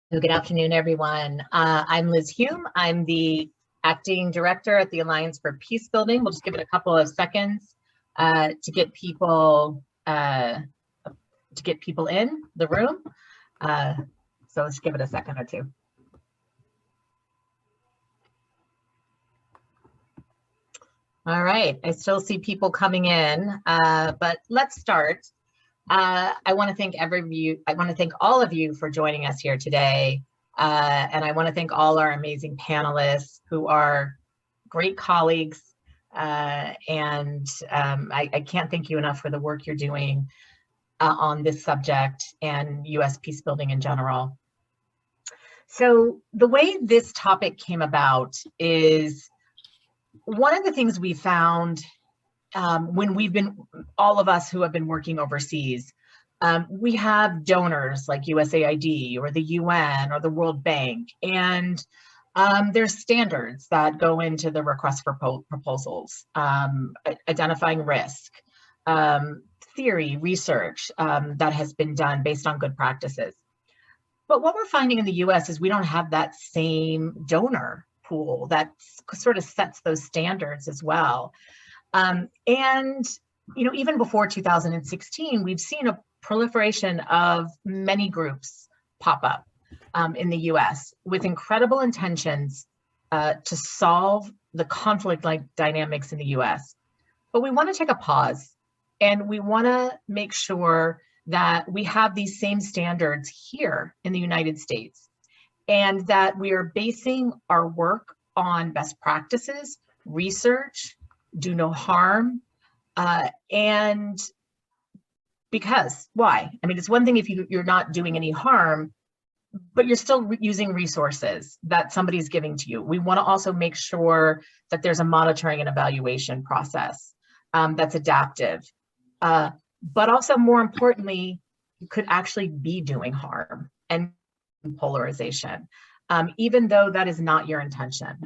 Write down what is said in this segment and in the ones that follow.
Good afternoon, everyone. I'm Liz Hume. I'm the acting director at the Alliance for Peace Building. We'll just give it a couple of seconds to get people in the room. So let's give it a second or two. All right, I still see people coming in, but let's start. I want to thank all of you for joining us here today. And I want to thank all our amazing panelists who are great colleagues. I can't thank you enough for the work you're doing on this subject and US peace building in general. So the way this topic came about is one of the things we found when all of us who have been working overseas, we have donors like USAID or the UN or the World Bank, and there's standards that go into the request for proposals, identifying risk, theory, research that has been done based on good practices. But what we're finding in the US is we don't have that same donor pool that sort of sets those standards as well. And even before 2016, we've seen a proliferation of many groups pop up in the US with incredible intentions to solve the conflict-like dynamics in the US. But we want to take a pause and we want to make sure that we have these same standards here in the United States and that we are basing our work on best practices, research, do no harm, and because why? I mean, it's one thing if you're not doing any harm, but you're still using resources that somebody's giving to you. We want to also make sure that there's a monitoring and evaluation process that's adaptive, but also more importantly, you could actually be doing harm and polarization, even though that is not your intention.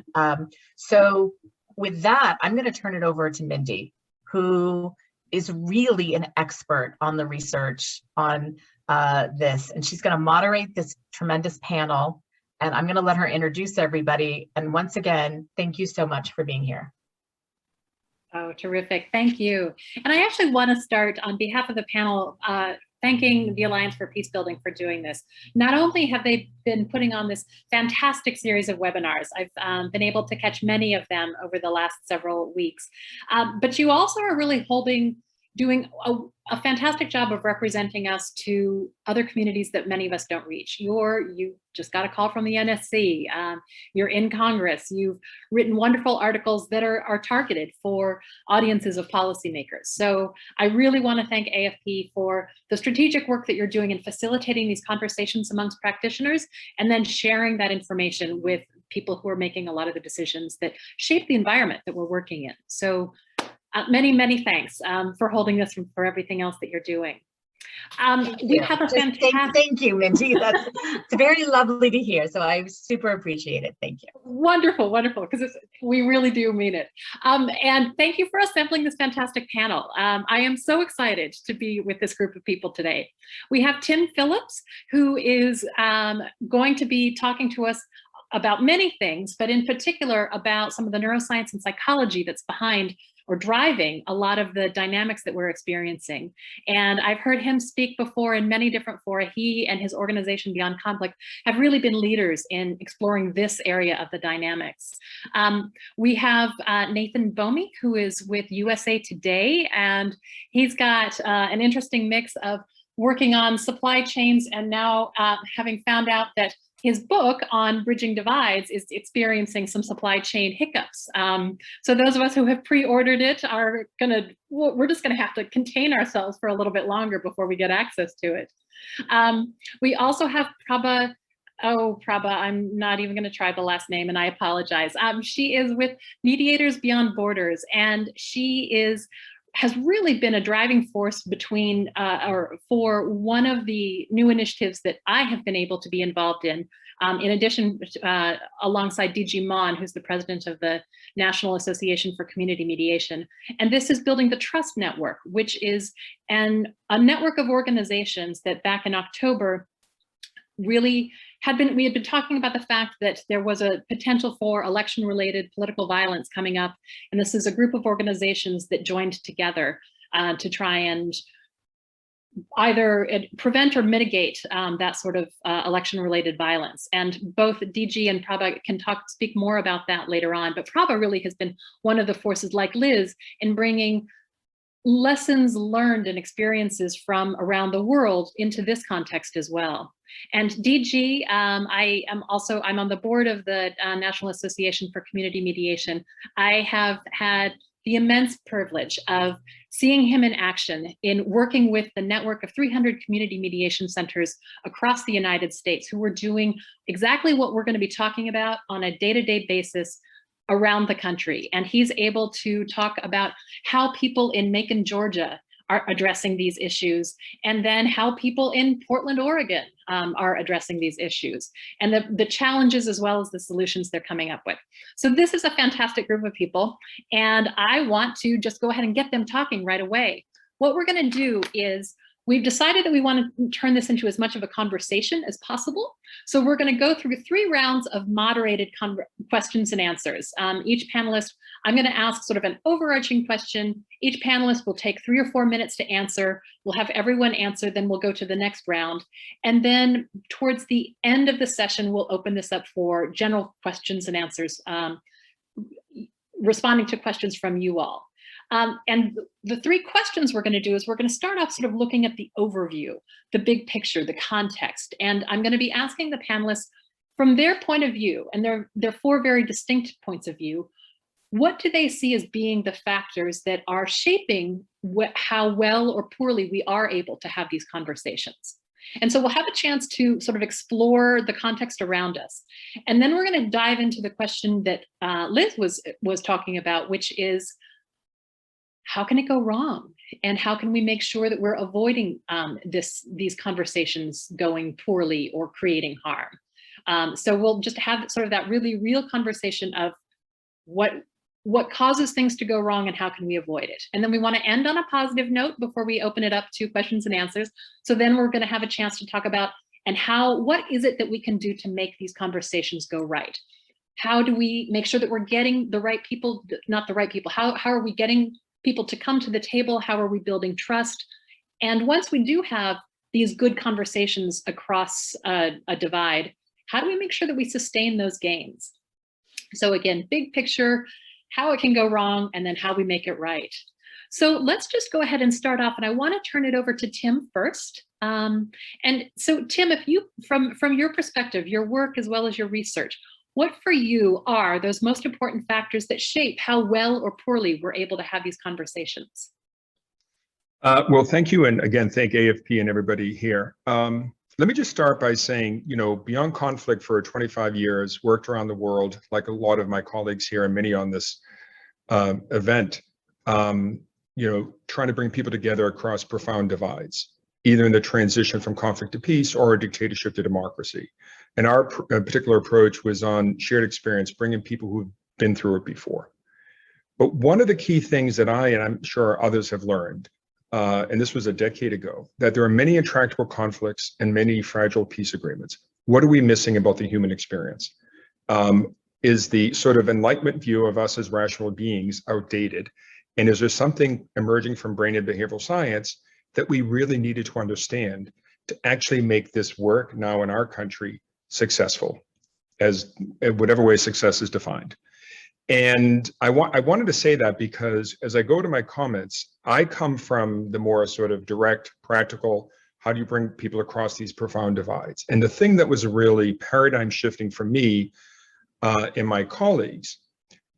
So with that, I'm going to turn it over to Mindy, who is really an expert on the research on this. And she's going to moderate this tremendous panel. And I'm going to let her introduce everybody. And once again, thank you so much for being here. Oh, terrific. Thank you. And I actually want to start on behalf of the panel thanking the Alliance for Peace Building for doing this. Not only have they been putting on this fantastic series of webinars, I've been able to catch many of them over the last several weeks, but you also are really doing a fantastic job of representing us to other communities that many of us don't reach. You just got a call from the NSC, you're in Congress, you've written wonderful articles that are targeted for audiences of policymakers. So I really want to thank AFP for the strategic work that you're doing in facilitating these conversations amongst practitioners and then sharing that information with people who are making a lot of the decisions that shape the environment that we're working in. So many, many thanks for holding this and for everything else that you're doing. We have a fantastic... Thank you, Mindy. It's very lovely to hear. So I super appreciate it. Thank you. Wonderful, wonderful, because we really do mean it. And thank you for assembling this fantastic panel. I am so excited to be with this group of people today. We have Tim Phillips, who is going to be talking to us about many things, but in particular about some of the neuroscience and psychology that's behind or driving a lot of the dynamics that we're experiencing. And I've heard him speak before in many different fora. He and his organization Beyond Conflict have really been leaders in exploring this area of the dynamics. We have Nathan Bomey, who is with USA Today, and he's got an interesting mix of working on supply chains and now having found out that his book on bridging divides is experiencing some supply chain hiccups. So those of us who have pre-ordered it we're just gonna have to contain ourselves for a little bit longer before we get access to it. We also have Prabha, I'm not even gonna try the last name and I apologize. She is with Mediators Beyond Borders, and she has really been a driving force for one of the new initiatives that I have been able to be involved in addition, alongside DG Mon, who's the president of the National Association for Community Mediation. And this is building the Trust Network, which is a network of organizations that back in October really we had been talking about the fact that there was a potential for election-related political violence coming up, and this is a group of organizations that joined together to try and either prevent or mitigate that sort of election-related violence. And both DG and Prabha can speak more about that later on, but Prabha really has been one of the forces, like Liz, in bringing lessons learned and experiences from around the world into this context as well. And DG, I'm on the board of the National Association for Community Mediation. I have had the immense privilege of seeing him in action in working with the network of 300 community mediation centers across the United States who were doing exactly what we're going to be talking about on a day-to-day basis around the country. And he's able to talk about how people in Macon, Georgia are addressing these issues, and then how people in Portland, Oregon are addressing these issues, and the challenges as well as the solutions they're coming up with. So this is a fantastic group of people, and I want to just go ahead and get them talking right away. What we're going to do is we've decided that we want to turn this into as much of a conversation as possible. So we're going to go through 3 rounds of moderated questions and answers. Each panelist, I'm going to ask sort of an overarching question. Each panelist will take 3 or 4 minutes to answer. We'll have everyone answer, then we'll go to the next round. And then towards the end of the session, we'll open this up for general questions and answers, responding to questions from you all. And the 3 questions we're going to do is we're going to start off sort of looking at the overview, the big picture, the context. And I'm going to be asking the panelists from their point of view, and they're 4 very distinct points of view, what do they see as being the factors that are shaping how well or poorly we are able to have these conversations? And so we'll have a chance to sort of explore the context around us. And then we're going to dive into the question that Liz was talking about, which is, how can it go wrong? And how can we make sure that we're avoiding these conversations going poorly or creating harm? So we'll just have sort of that really real conversation of what causes things to go wrong and how can we avoid it? And then we want to end on a positive note before we open it up to questions and answers. So then we're going to have a chance to talk about what is it that we can do to make these conversations go right? How do we make sure that we're getting the right people, not the right people? How are we getting people to come to the table? How are we building trust? And once we do have these good conversations across a divide, how do we make sure that we sustain those gains? So again, big picture, how it can go wrong, and then how we make it right. So let's just go ahead and start off, and I want to turn it over to Tim first. And so Tim, if you, from your perspective, your work as well as your research, what for you are those most important factors that shape how well or poorly we're able to have these conversations? Well, thank you. And again, thank AFP and everybody here. Let me just start by saying, Beyond Conflict for 25 years, worked around the world, like a lot of my colleagues here and many on this event, trying to bring people together across profound divides, either in the transition from conflict to peace or a dictatorship to democracy. And our particular approach was on shared experience, bringing people who've been through it before. But one of the key things that I, and I'm sure others have learned, and this was a decade ago, that there are many intractable conflicts and many fragile peace agreements. What are we missing about the human experience? Is the sort of Enlightenment view of us as rational beings outdated? And is there something emerging from brain and behavioral science that we really needed to understand to actually make this work now in our country successful, as whatever way success is defined? And I wanted to say that because as I go to my comments, I come from the more sort of direct, practical, how do you bring people across these profound divides? And the thing that was really paradigm shifting for me and my colleagues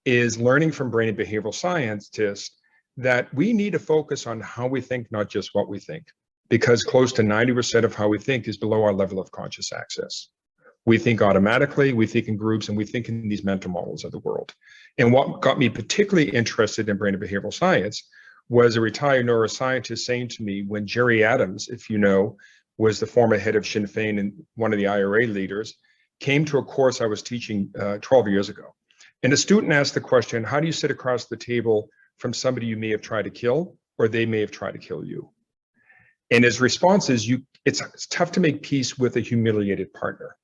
is learning from brain and behavioral scientists that we need to focus on how we think, not just what we think, because close to 90% of how we think is below our level of conscious access. We think automatically, we think in groups, and we think in these mental models of the world. And what got me particularly interested in brain and behavioral science was a retired neuroscientist saying to me, when Jerry Adams, if you know, was the former head of Sinn Féin and one of the IRA leaders, came to a course I was teaching 12 years ago. And a student asked the question, how do you sit across the table from somebody you may have tried to kill, or they may have tried to kill you? And his response is, it's tough to make peace with a humiliated partner.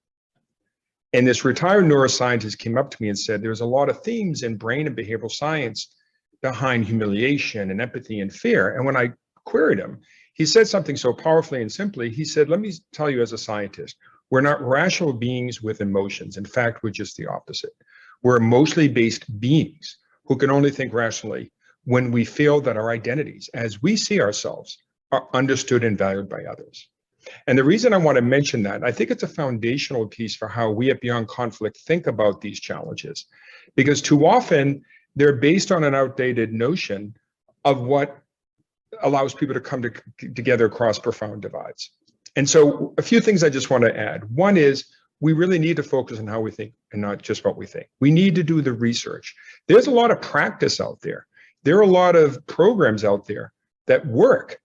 And this retired neuroscientist came up to me and said, there's a lot of themes in brain and behavioral science behind humiliation and empathy and fear. And when I queried him, he said something so powerfully and simply. He said, let me tell you as a scientist, we're not rational beings with emotions. In fact, we're just the opposite. We're emotionally based beings who can only think rationally when we feel that our identities, as we see ourselves, are understood and valued by others. And the reason I want to mention that, I think it's a foundational piece for how we at Beyond Conflict think about these challenges, because too often they're based on an outdated notion of what allows people to come together across profound divides. And so a few things I just want to add. One is we really need to focus on how we think and not just what we think. We need to do the research. There's a lot of practice out there. There are a lot of programs out there that work,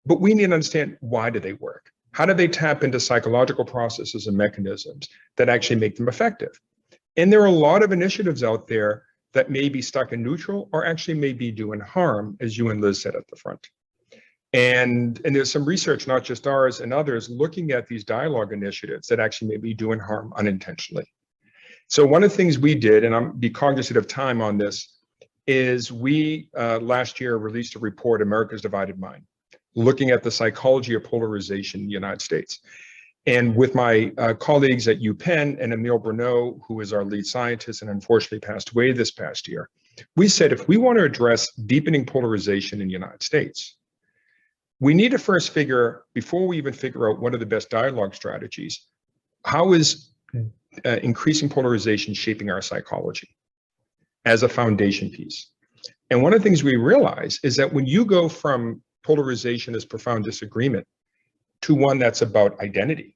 but we need to understand, why do they work? How do they tap into psychological processes and mechanisms that actually make them effective? And there are a lot of initiatives out there that may be stuck in neutral or actually may be doing harm, as you and Liz said at the front. And there's some research, not just ours and others, looking at these dialogue initiatives that actually may be doing harm unintentionally. So one of the things we did, and I'm be cognizant of time on this, is we last year released a report, America's Divided Mind, looking at the psychology of polarization in the United States. And with my colleagues at UPenn and Emile Bruneau, who is our lead scientist and unfortunately passed away this past year, we said, if we want to address deepening polarization in the United States, we need to first figure, before we even figure out what are the best dialogue strategies, how is increasing polarization shaping our psychology as a foundation piece? And one of the things we realize is that when you go from polarization as profound disagreement to one that's about identity,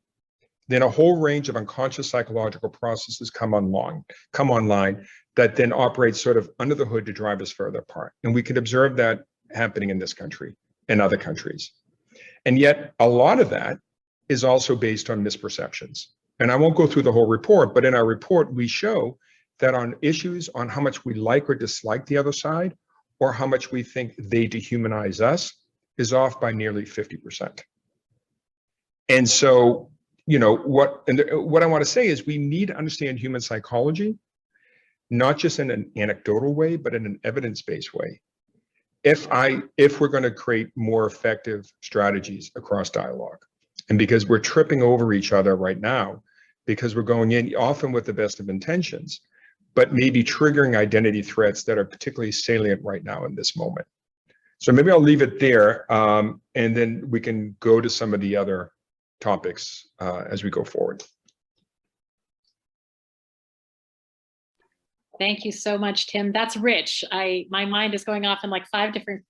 then a whole range of unconscious psychological processes come online that then operate sort of under the hood to drive us further apart. And we can observe that happening in this country and other countries. And yet a lot of that is also based on misperceptions. And I won't go through the whole report, but in our report, we show that on issues on how much we like or dislike the other side, or how much we think they dehumanize us, is off by nearly 50%. And so, you know, what I want to say is we need to understand human psychology, not just in an anecdotal way, but in an evidence-based way, if we're going to create more effective strategies across dialogue. And because we're tripping over each other right now, because we're going in often with the best of intentions, but maybe triggering identity threats that are particularly salient right now in this moment. So maybe I'll leave it there, and then we can go to some of the other topics as we go forward. Thank you so much, Tim. That's rich. My mind is going off in like 5 different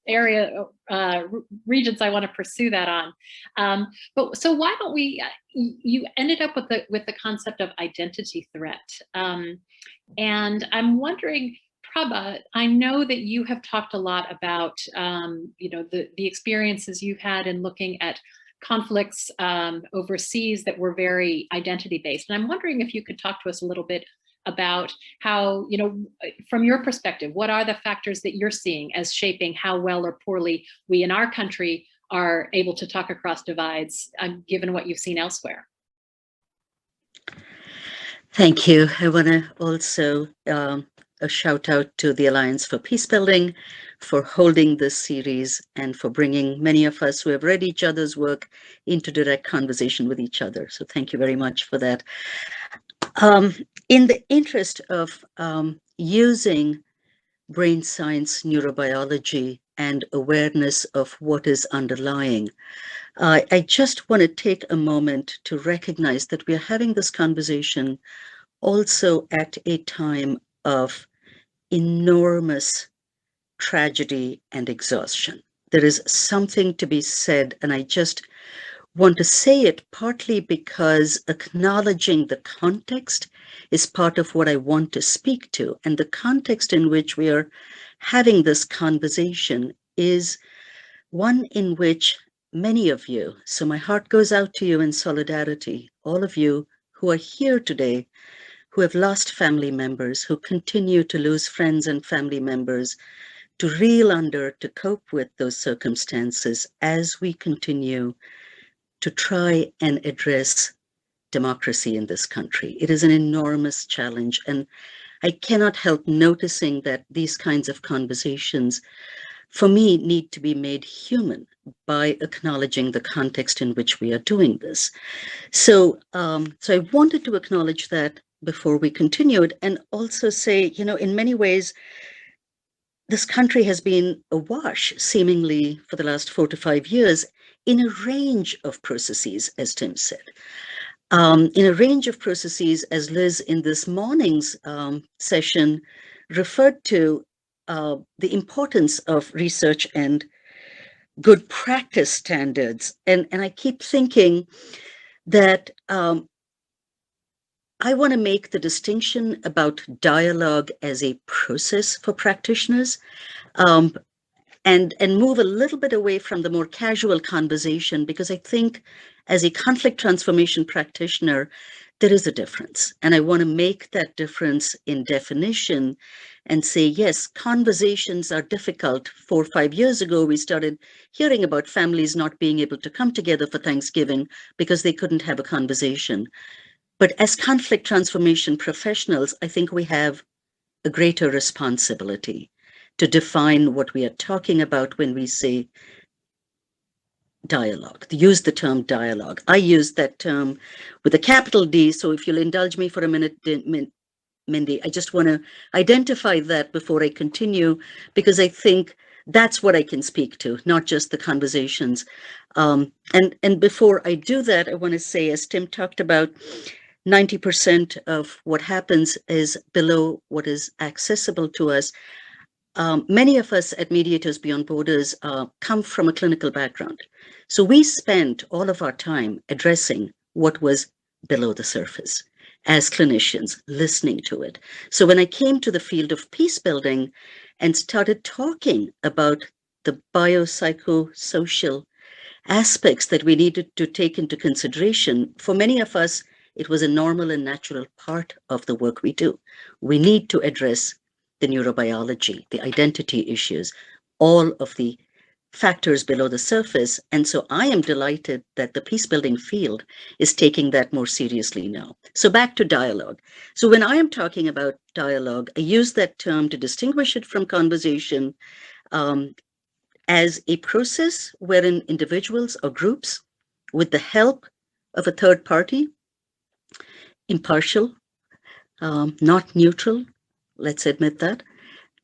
regions I want to pursue that on. But so why don't we? You ended up with the concept of identity threat, and I'm wondering, Prabha, I know that you have talked a lot about you know, the experiences you've had in looking at conflicts overseas that were very identity based, and I'm wondering if you could talk to us a little bit about how, you know, from your perspective, what are the factors that you're seeing as shaping how well or poorly we in our country are able to talk across divides, given what you've seen elsewhere? Thank you. I want to also a shout out to the Alliance for Peacebuilding for holding this series and for bringing many of us who have read each other's work into direct conversation with each other. So thank you very much for that. In the interest of using brain science, neurobiology, and awareness of what is underlying, I just want to take a moment to recognize that we are having this conversation also at a time of enormous tragedy and exhaustion. There is something to be said, and I just want to say it partly because acknowledging the context is part of what I want to speak to. And the context in which we are having this conversation is one in which many of you, so my heart goes out to you in solidarity, all of you who are here today, who have lost family members, who continue to lose friends and family members, to reel under, to cope with those circumstances as we continue to try and address democracy in this country. It is an enormous challenge, and I cannot help noticing that these kinds of conversations, for me, need to be made human by acknowledging the context in which we are doing this. So, so I wanted to acknowledge that before we continued, and also say, you know, in many ways, this country has been awash, seemingly for the last 4 to 5 years, in a range of processes, as Tim said. In a range of processes, as Liz in this morning's session referred to, the importance of research and good practice standards. And I keep thinking that I want to make the distinction about dialogue as a process for practitioners, and move a little bit away from the more casual conversation, because I think as a conflict transformation practitioner, there is a difference. And I want to make that difference in definition and say, yes, conversations are difficult. 4 or 5 years ago, we started hearing about families not being able to come together for Thanksgiving because they couldn't have a conversation. But as conflict transformation professionals, I think we have a greater responsibility to define what we are talking about when we say dialogue. Use the term dialogue. I use that term with a capital D, so if you'll indulge me for a minute, Mindy, I just want to identify that before I continue, because I think that's what I can speak to, not just the conversations. And before I do that, I want to say, as Tim talked about, 90% of what happens is below what is accessible to us. Many of us at Mediators Beyond Borders come from a clinical background. So we spent all of our time addressing what was below the surface as clinicians, listening to it. So when I came to the field of peace building and started talking about the biopsychosocial aspects that we needed to take into consideration, for many of us, it was a normal and natural part of the work we do. We need to address the neurobiology, the identity issues, all of the factors below the surface. And so I am delighted that the peace building field is taking that more seriously now. So back to dialogue. So when I am talking about dialogue, I use that term to distinguish it from conversation as a process wherein individuals or groups, with the help of a third party, impartial, not neutral, let's admit that,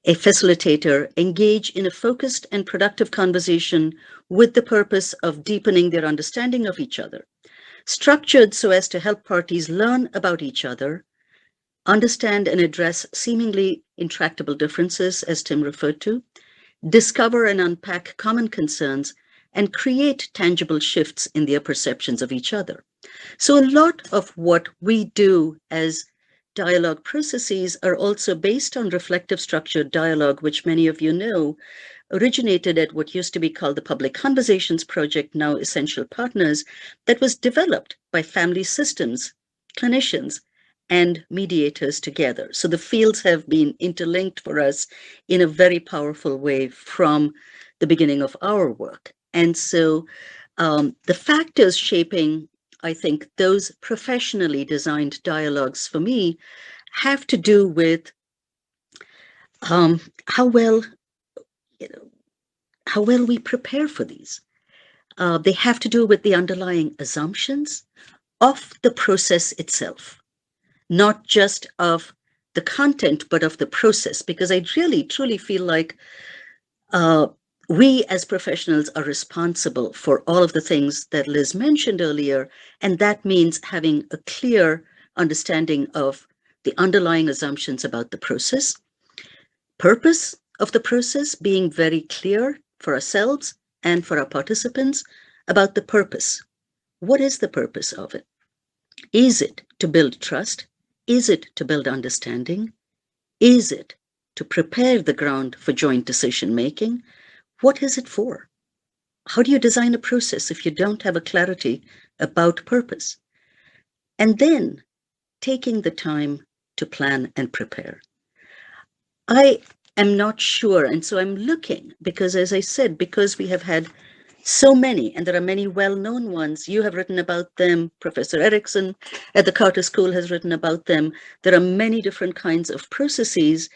a facilitator, engage in a focused and productive conversation with the purpose of deepening their understanding of each other, structured so as to help parties learn about each other, understand and address seemingly intractable differences, as Tim referred to, discover and unpack common concerns, and create tangible shifts in their perceptions of each other. So a lot of what we do as dialogue processes are also based on reflective structured dialogue, which many of you know originated at what used to be called the Public Conversations Project, now Essential Partners, that was developed by family systems, clinicians, and mediators together. So the fields have been interlinked for us in a very powerful way from the beginning of our work. And so the factors shaping, I think, those professionally designed dialogues for me have to do with how well we prepare for these. They have to do with the underlying assumptions of the process itself, not just of the content, but of the process, because I really, truly feel like we as professionals are responsible for all of the things that Liz mentioned earlier, and that means having a clear understanding of the underlying assumptions about the process, purpose of the process, being very clear for ourselves and for our participants about the purpose. What is the purpose of it? Is it to build trust? Is it to build understanding? Is it to prepare the ground for joint decision making? What is it for? How do you design a process if you don't have a clarity about purpose? And then taking the time to plan and prepare. I am not sure, and so I'm looking, because as I said, because we have had So many, and there are many well-known ones. You have written about them. Professor Erickson at the Carter School has written about them. There are many different kinds of processes.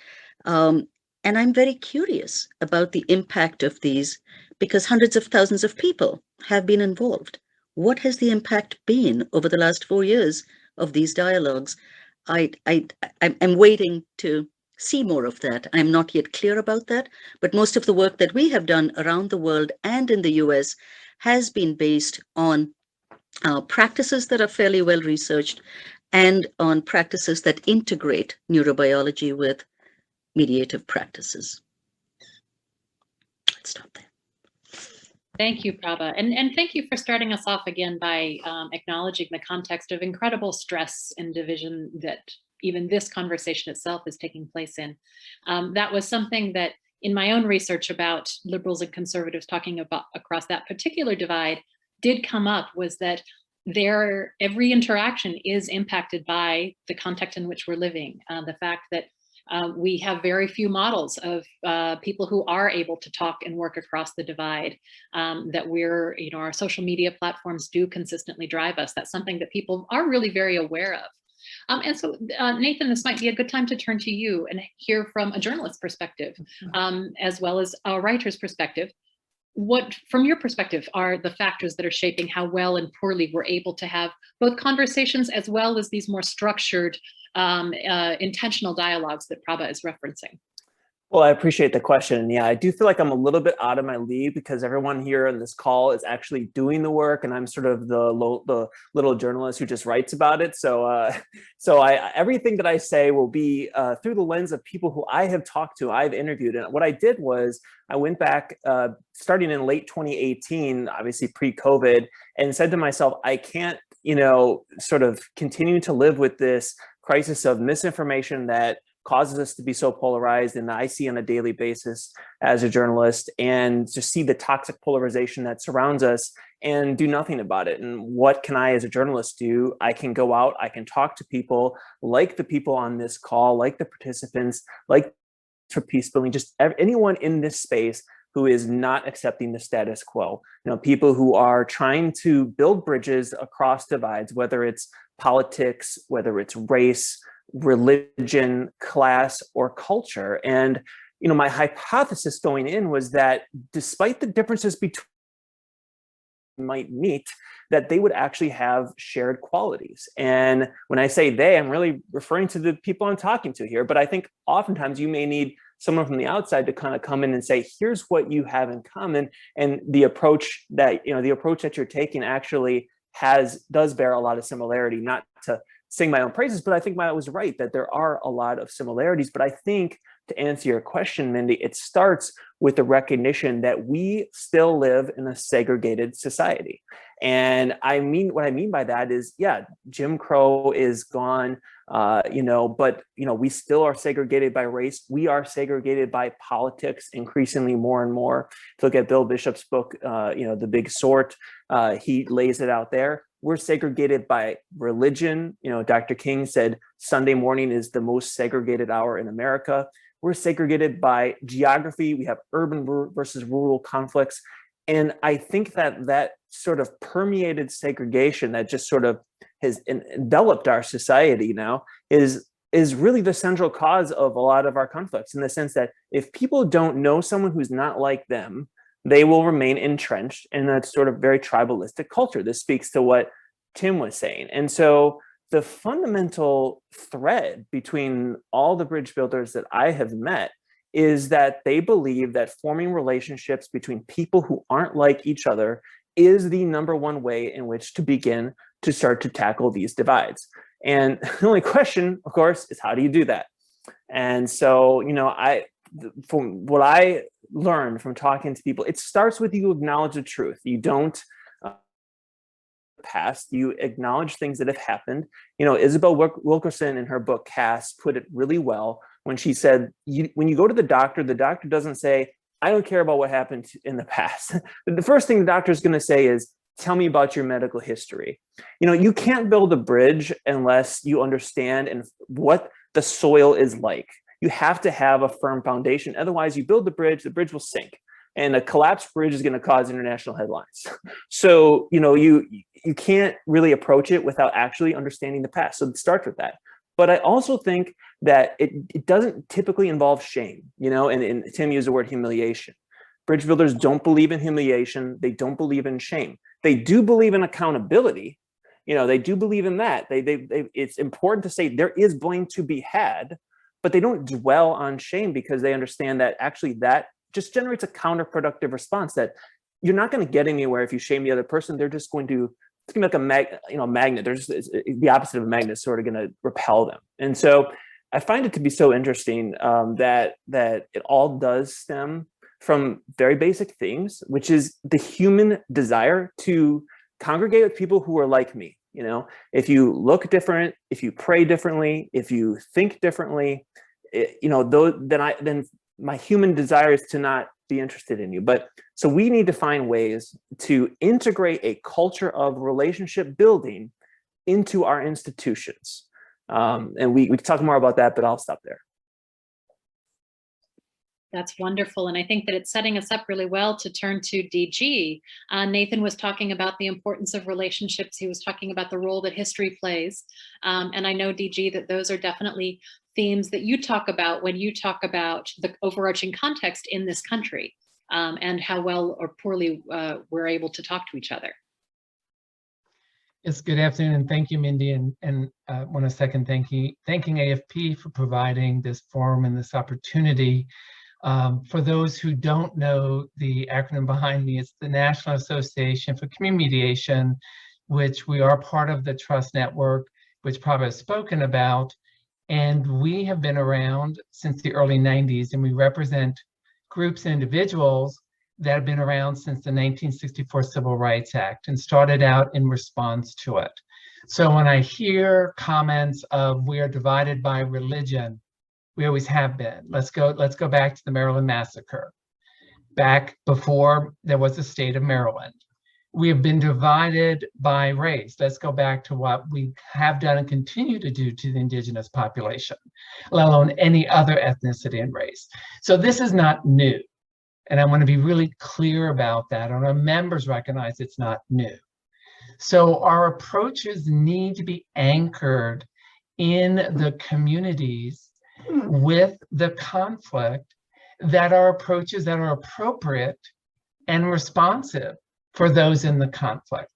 And I'm very curious about the impact of these because hundreds of thousands of people have been involved. What has the impact been over the last 4 years of these dialogues? I'm waiting to see more of that. I'm not yet clear about that, but most of the work that we have done around the world and in the US has been based on practices that are fairly well researched and on practices that integrate neurobiology with mediative practices. Let's stop there. Thank you, Prabha. And thank you for starting us off again by acknowledging the context of incredible stress and division that even this conversation itself is taking place in. That was something that in my own research about liberals and conservatives talking about across that particular divide did come up, was that every interaction is impacted by the context in which we're living. The fact that we have very few models of people who are able to talk and work across the divide, that our social media platforms do consistently drive us. That's something that people are really very aware of. And so, Nathan, this might be a good time to turn to you and hear from a journalist's perspective, as well as a writer's perspective. What, from your perspective, are the factors that are shaping how well and poorly we're able to have both conversations as well as these more structured, intentional dialogues that Prabha is referencing? Well, I appreciate the question. Yeah, I do feel like I'm a little bit out of my league because everyone here on this call is actually doing the work, and I'm sort of the little journalist who just writes about it. So, everything that I say will be through the lens of people who I have talked to, I've interviewed. And what I did was I went back, starting in late 2018, obviously pre-COVID, and said to myself, I can't, sort of continue to live with this crisis of misinformation that causes us to be so polarized, and I see on a daily basis as a journalist, and just see the toxic polarization that surrounds us and do nothing about it. And what can I as a journalist do? I can go out, I can talk to people like the people on this call, like the participants, like for peace building, just anyone in this space who is not accepting the status quo. People who are trying to build bridges across divides, whether it's politics, whether it's race, religion, class, or culture. And my hypothesis going in was that despite the differences between might meet, that they would actually have shared qualities. And when I say they, I'm really referring to the people I'm talking to here. But I think oftentimes you may need someone from the outside to kind of come in and say, here's what you have in common. And the approach that you're taking actually does bear a lot of similarity. Not to sing my own praises, but I think Maya was right that there are a lot of similarities. But I think, to answer your question, Mindy, it starts with the recognition that we still live in a segregated society. And what I mean by that is, yeah, Jim Crow is gone, but we still are segregated by race. We are segregated by politics increasingly more and more. If you look at Bill Bishop's book, The Big Sort, he lays it out there. We're segregated by religion. Dr. King said Sunday morning is the most segregated hour in America. We're segregated by geography. We have urban versus rural conflicts. And I think that sort of permeated segregation that just sort of has enveloped our society now is really the central cause of a lot of our conflicts, in the sense that if people don't know someone who's not like them, they will remain entrenched in a sort of very tribalistic culture. This speaks to what Tim was saying. And so the fundamental thread between all the bridge builders that I have met is that they believe that forming relationships between people who aren't like each other is the number one way in which to begin to start to tackle these divides. And the only question, of course, is how do you do that? And so, from what I learned from talking to people, it starts with you acknowledge the truth. You don't past, you acknowledge things that have happened. Isabel Wilkerson in her book Cass put it really well when she said, when you go to the doctor doesn't say, I don't care about what happened in the past. The first thing the doctor is going to say is, tell me about your medical history. You can't build a bridge unless you understand and what the soil is like. You have to have a firm foundation. Otherwise, you build the bridge will sink. and a collapsed bridge is going to cause international headlines. So, you know, you can't really approach it without actually understanding the past. So it starts with that. But I also think that it doesn't typically involve shame, you know, and Tim used the word humiliation. Bridge builders don't believe in humiliation. They don't believe in shame. They do believe in accountability. You know, they do believe in that. It's important to say there is blame to be had, but they don't dwell on shame because they understand that actually that just generates a counterproductive response, that you're not going to get anywhere if you shame the other person. They're just going to, it's going to be like a magnet. There's the opposite of a magnet, sort of going to repel them. And so I find it to be so interesting that it all does stem from very basic things, which is the human desire to congregate with people who are like me. You know, if you look different, if you pray differently, if you think differently, you know, then my human desire is to not be interested in you. But so we need to find ways to integrate a culture of relationship building into our institutions. And we can talk more about that, but I'll stop there. That's wonderful. And I think that it's setting us up really well to turn to DG. Nathan was talking about the importance of relationships. He was talking about the role that history plays. And I know, DG, that those are definitely themes that you talk about when you talk about the overarching context in this country and how well or poorly we're able to talk to each other. Yes, good afternoon, and thank you, Mindy, and I want to second thanking AFP for providing this forum and this opportunity. For those who don't know the acronym behind me, it's the National Association for Community Mediation, which we are part of the Trust Network, which Prabha has spoken about. And we have been around since the early 90s, and we represent groups and individuals that have been around since the 1964 Civil Rights Act and started out in response to it. So when I hear comments of we are divided by religion, we always have been. Let's go back to the Maryland Massacre, back before there was a state of Maryland. We have been divided by race. Let's go back to what we have done and continue to do to the indigenous population, let alone any other ethnicity and race. So this is not new. And I want to be really clear about that. And our members recognize it's not new. So our approaches need to be anchored in the communities with the conflict, that are approaches that are appropriate and responsive for those in the conflict.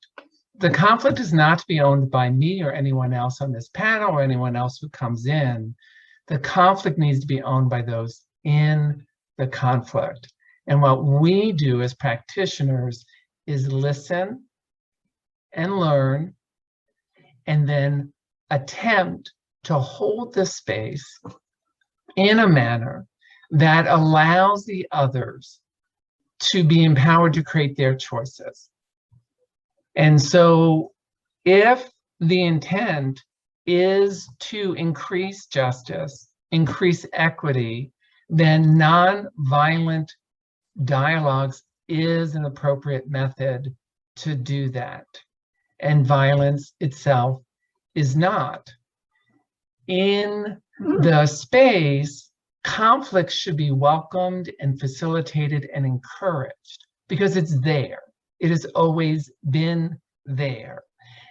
The conflict is not to be owned by me or anyone else on this panel or anyone else who comes in. The conflict needs to be owned by those in the conflict. And what we do as practitioners is listen and learn, and then attempt to hold the space in a manner that allows the others to be empowered to create their choices. And so if the intent is to increase justice, increase equity, then nonviolent dialogues is an appropriate method to do that. And violence itself is not. In the space, conflict should be welcomed and facilitated and encouraged because it's there. It has always been there.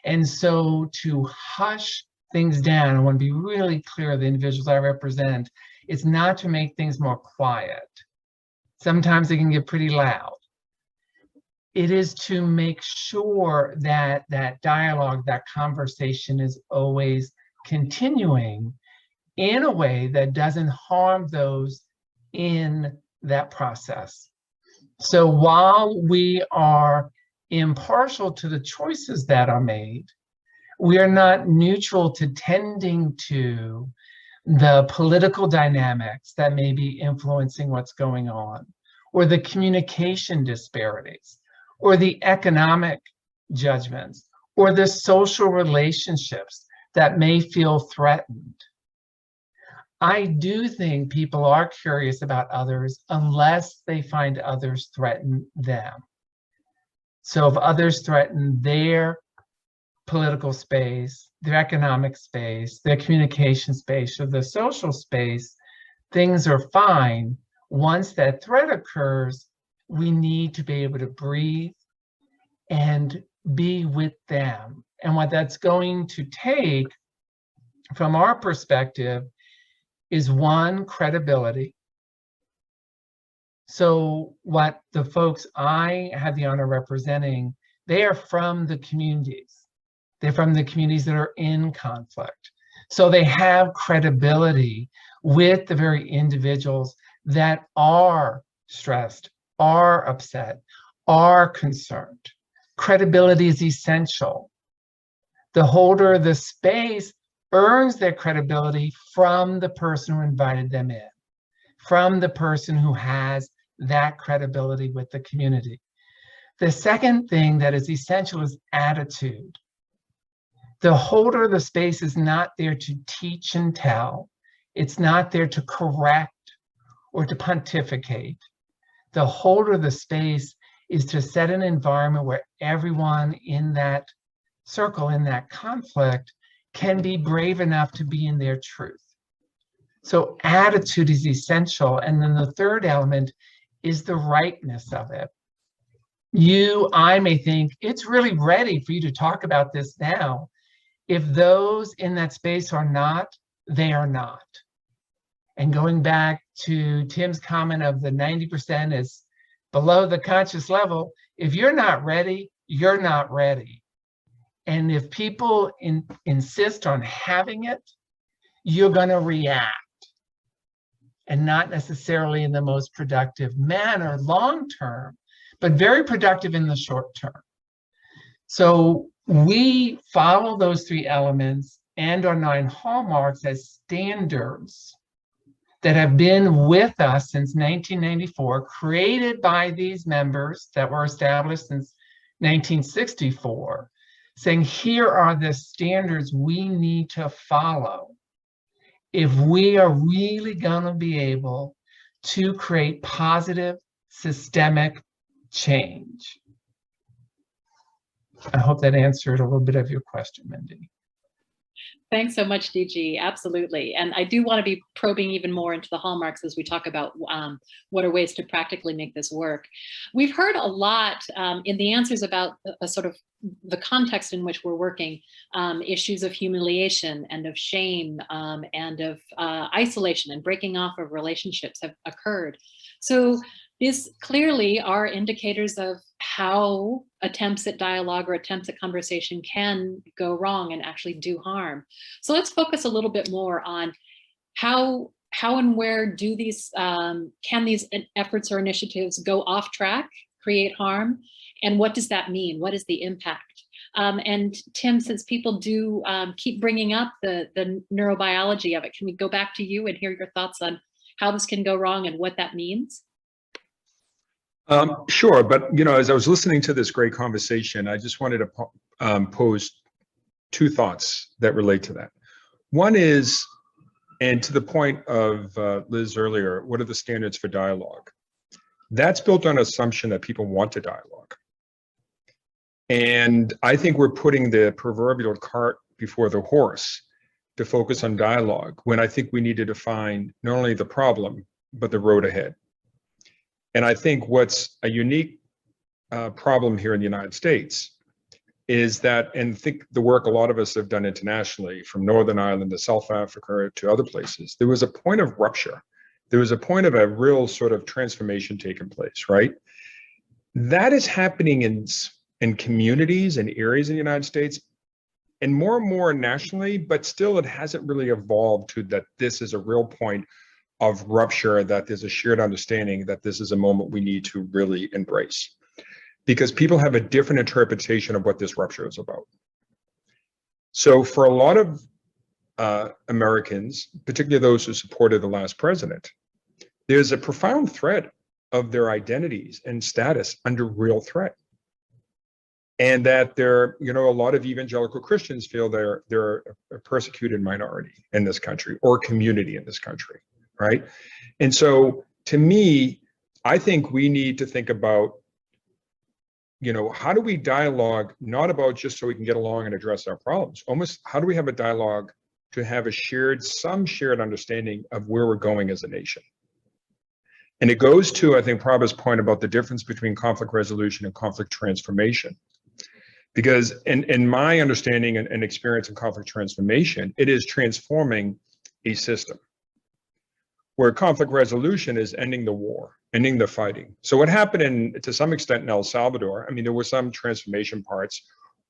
And so to hush things down, I want to be really clear, the individuals I represent, it's not to make things more quiet. Sometimes they can get pretty loud. It is to make sure that that dialogue, that conversation is always continuing in a way that doesn't harm those in that process. So while we are impartial to the choices that are made, we are not neutral to tending to the political dynamics that may be influencing what's going on, or the communication disparities, or the economic judgments, or the social relationships that may feel threatened. I do think people are curious about others unless they find others threaten them. So if others threaten their political space, their economic space, their communication space, or the social space, things are fine. Once that threat occurs, we need to be able to breathe and be with them. And what that's going to take, from our perspective, is one, credibility. So what the folks I have the honor representing, they are from the communities. They're from the communities that are in conflict. So they have credibility with the very individuals that are stressed, are upset, are concerned. Credibility is essential. The holder of the space earns their credibility from the person who invited them in, from the person who has that credibility with the community. The second thing that is essential is attitude. The holder of the space is not there to teach and tell. It's not there to correct or to pontificate. The holder of the space is to set an environment where everyone in that circle, in that conflict, can be brave enough to be in their truth. So attitude is essential. And then the third element is the rightness of it. I may think it's really ready for you to talk about this now. If those in that space are not, they are not. And going back to Tim's comment of the 90% is below the conscious level, if you're not ready, you're not ready. And if people insist on having it, you're going to react, and not necessarily in the most productive manner long term, but very productive in the short term. So we follow those three elements and our 9 hallmarks as standards that have been with us since 1994, created by these members that were established since 1964, saying here are the standards we need to follow if we are really going to be able to create positive systemic change. I hope that answered a little bit of your question, Mindy. Thanks so much, DG. Absolutely. And I do want to be probing even more into the hallmarks as we talk about what are ways to practically make this work. We've heard a lot in the answers about a sort of the context in which we're working, issues of humiliation and of shame and of isolation and breaking off of relationships have occurred. So these clearly are indicators of how attempts at dialogue or attempts at conversation can go wrong and actually do harm. So let's focus a little bit more on how and where do these, can these efforts or initiatives go off track, create harm, and what does that mean? What is the impact? And Tim, since people do keep bringing up the neurobiology of it, can we go back to you and hear your thoughts on how this can go wrong and what that means? Sure, but as I was listening to this great conversation, I just wanted to pose 2 thoughts that relate to that. One is, and to the point of Liz earlier, what are the standards for dialogue? That's built on an assumption that people want to dialogue. And I think we're putting the proverbial cart before the horse to focus on dialogue, when I think we need to define not only the problem, but the road ahead. And I think what's a unique problem here in the United States is that, and think the work a lot of us have done internationally, from Northern Ireland to South Africa to other places, there was a point of rupture. There was a point of a real sort of transformation taking place, right? That is happening in communities and areas in the United States, and more nationally, but still it hasn't really evolved to that this is a real point of rupture, that there's a shared understanding that this is a moment we need to really embrace, because people have a different interpretation of what this rupture is about. So for a lot of Americans, particularly those who supported the last president, there's a profound threat of their identities and status under real threat. And that a lot of evangelical Christians feel they're a persecuted minority in this country or community in this country. Right. And so to me, I think we need to think about, how do we dialogue, not about just so we can get along and address our problems, almost how do we have a dialogue to have some shared understanding of where we're going as a nation? And it goes to, I think, Prabha's point about the difference between conflict resolution and conflict transformation. Because in my understanding and experience in conflict transformation, it is transforming a system. Where conflict resolution is ending the war, ending the fighting. So what happened to some extent in El Salvador, I mean, there were some transformation parts,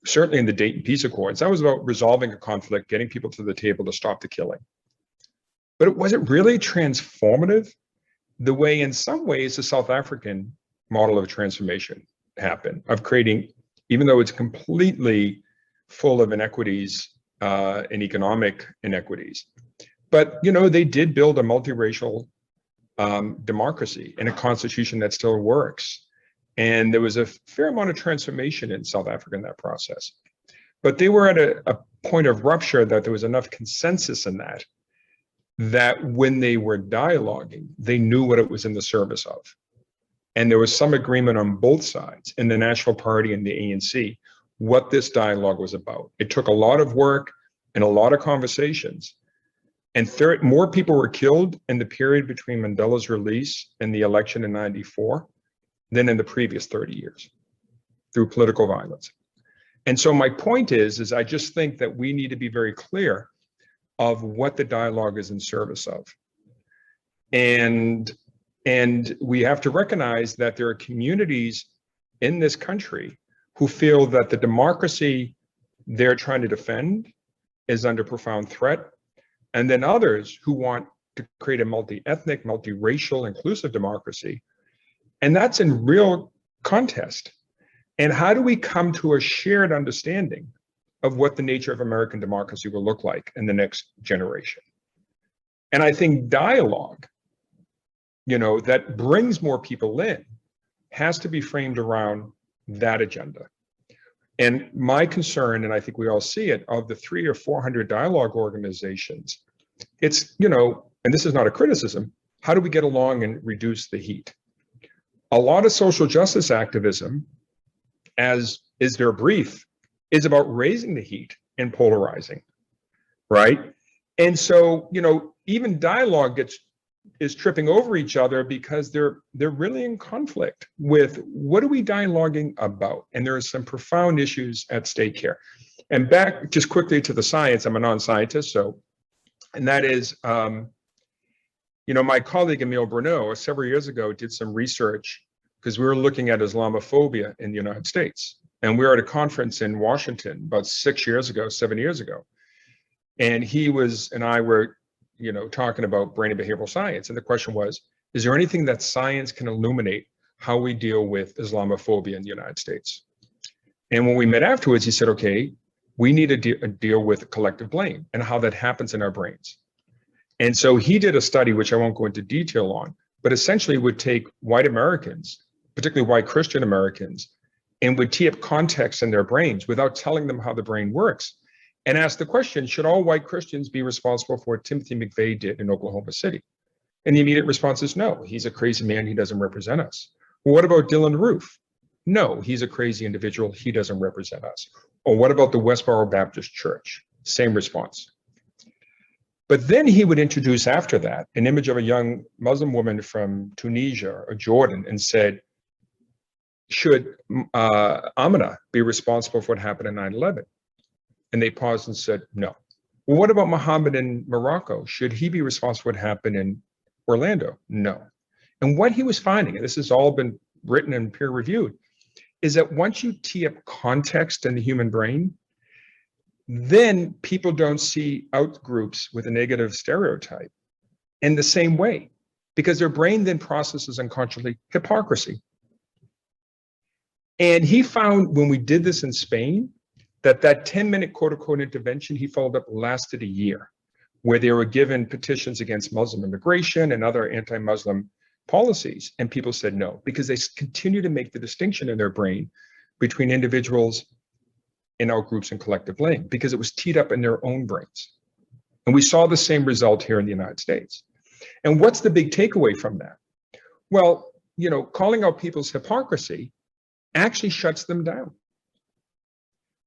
certainly in the Dayton Peace Accords. That was about resolving a conflict, getting people to the table to stop the killing. But was it really transformative the way, in some ways, the South African model of transformation happened, of creating, even though it's completely full of inequities and economic inequities. But, you know, they did build a multiracial democracy and a constitution that still works. And there was a fair amount of transformation in South Africa in that process. But they were at a point of rupture that there was enough consensus in that when they were dialoguing, they knew what it was in the service of. And there was some agreement on both sides, in the National Party and the ANC, what this dialogue was about. It took a lot of work and a lot of conversations. And third, more people were killed in the period between Mandela's release and the election in '94 than in the previous 30 years through political violence. And so my point is I just think that we need to be very clear of what the dialogue is in service of. And we have to recognize that there are communities in this country who feel that the democracy they're trying to defend is under profound threat. And then others who want to create a multi-ethnic, multiracial, inclusive democracy. And that's in real contest. And how do we come to a shared understanding of what the nature of American democracy will look like in the next generation? And I think dialogue, you know, that brings more people in has to be framed around that agenda. And my concern, and I think we all see it, of the 300 or 400 dialogue organizations, it's, you know, and this is not a criticism, how do we get along and reduce the heat? A lot of social justice activism, as is their brief, is about raising the heat and polarizing, right? And so, you know, even dialogue is tripping over each other because they're really in conflict with what are we dialoguing about? And there are some profound issues at stake here. And back just quickly to the science, I'm a non-scientist, so, and that is, you know, my colleague Emile Bruneau several years ago did some research because we were looking at Islamophobia in the United States. And we were at a conference in Washington about 7 years ago. And he and I were, you know, talking about brain and behavioral science. And the question was, is there anything that science can illuminate how we deal with Islamophobia in the United States? And when we met afterwards, he said, okay, we need to deal with collective blame and how that happens in our brains. And so he did a study, which I won't go into detail on, but essentially would take white Americans, particularly white Christian Americans, and would tee up context in their brains without telling them how the brain works, and ask the question, should all white Christians be responsible for what Timothy McVeigh did in Oklahoma City? And the immediate response is no, he's a crazy man, he doesn't represent us. Well, what about Dylan Roof? No, he's a crazy individual, he doesn't represent us. Or what about the Westboro Baptist Church? Same response. But then he would introduce after that an image of a young Muslim woman from Tunisia or Jordan and said, should Amina be responsible for what happened in 9/11? And they paused and said, no. Well, what about Muhammad in Morocco? Should he be responsible for what happened in Orlando? No. And what he was finding, and this has all been written and peer reviewed, is that once you tee up context in the human brain, then people don't see out groups with a negative stereotype in the same way, because their brain then processes unconsciously hypocrisy. And he found when we did this in Spain, that 10-minute quote-unquote intervention he followed up lasted a year, where they were given petitions against Muslim immigration and other anti-Muslim policies. And people said no, because they continue to make the distinction in their brain between individuals and out groups and collective blame, because it was teed up in their own brains. And we saw the same result here in the United States. And what's the big takeaway from that? Well, you know, calling out people's hypocrisy actually shuts them down.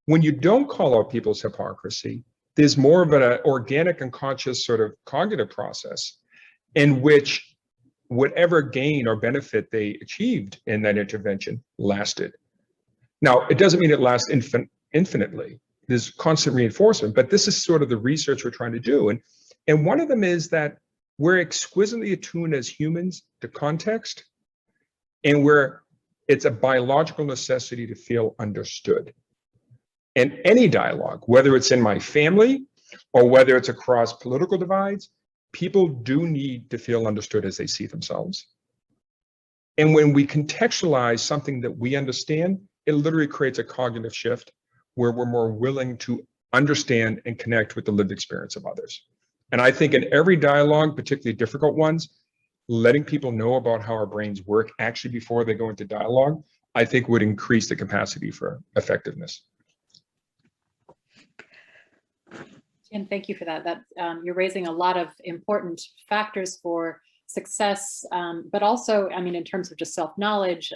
When you don't call out people's hypocrisy, there's more of an organic and conscious sort of cognitive process in which whatever gain or benefit they achieved in that intervention lasted. Now, it doesn't mean it lasts infinitely. There's constant reinforcement, but this is sort of the research we're trying to do. And one of them is that we're exquisitely attuned as humans to context, and it's a biological necessity to feel understood. And any dialogue, whether it's in my family or whether it's across political divides, people do need to feel understood as they see themselves. And when we contextualize something that we understand, it literally creates a cognitive shift where we're more willing to understand and connect with the lived experience of others. And I think in every dialogue, particularly difficult ones, letting people know about how our brains work actually before they go into dialogue, I think would increase the capacity for effectiveness. And thank you for that. You're raising a lot of important factors for success, but also, I mean, in terms of just self-knowledge,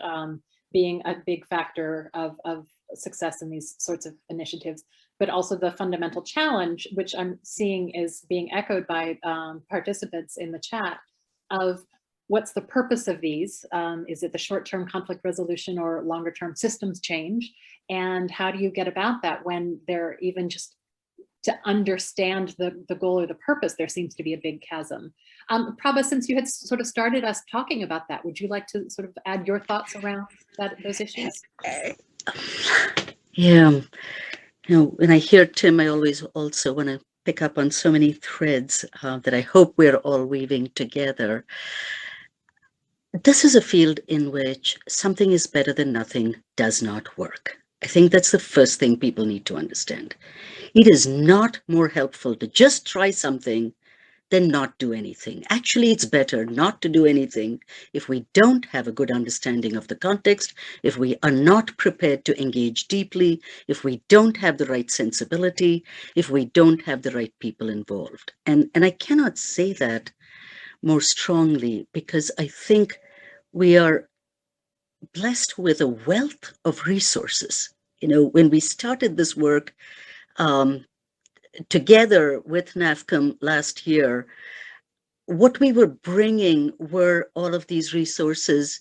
being a big factor of success in these sorts of initiatives, but also the fundamental challenge, which I'm seeing is being echoed by participants in the chat, of what's the purpose of these? Is it the short-term conflict resolution or longer-term systems change? And how do you get about that when they're even just to understand the goal or the purpose, there seems to be a big chasm. Prabha, since you had sort of started us talking about that, would you like to sort of add your thoughts around those issues? Yeah, when I hear Tim, I always also want to pick up on so many threads that I hope we're all weaving together. This is a field in which something is better than nothing does not work. I think that's the first thing people need to understand. It is not more helpful to just try something than not do anything. Actually, it's better not to do anything if we don't have a good understanding of the context, if we are not prepared to engage deeply, if we don't have the right sensibility, if we don't have the right people involved. And I cannot say that more strongly because I think we are blessed with a wealth of resources. When we started this work together with NAFCM last year, what we were bringing were all of these resources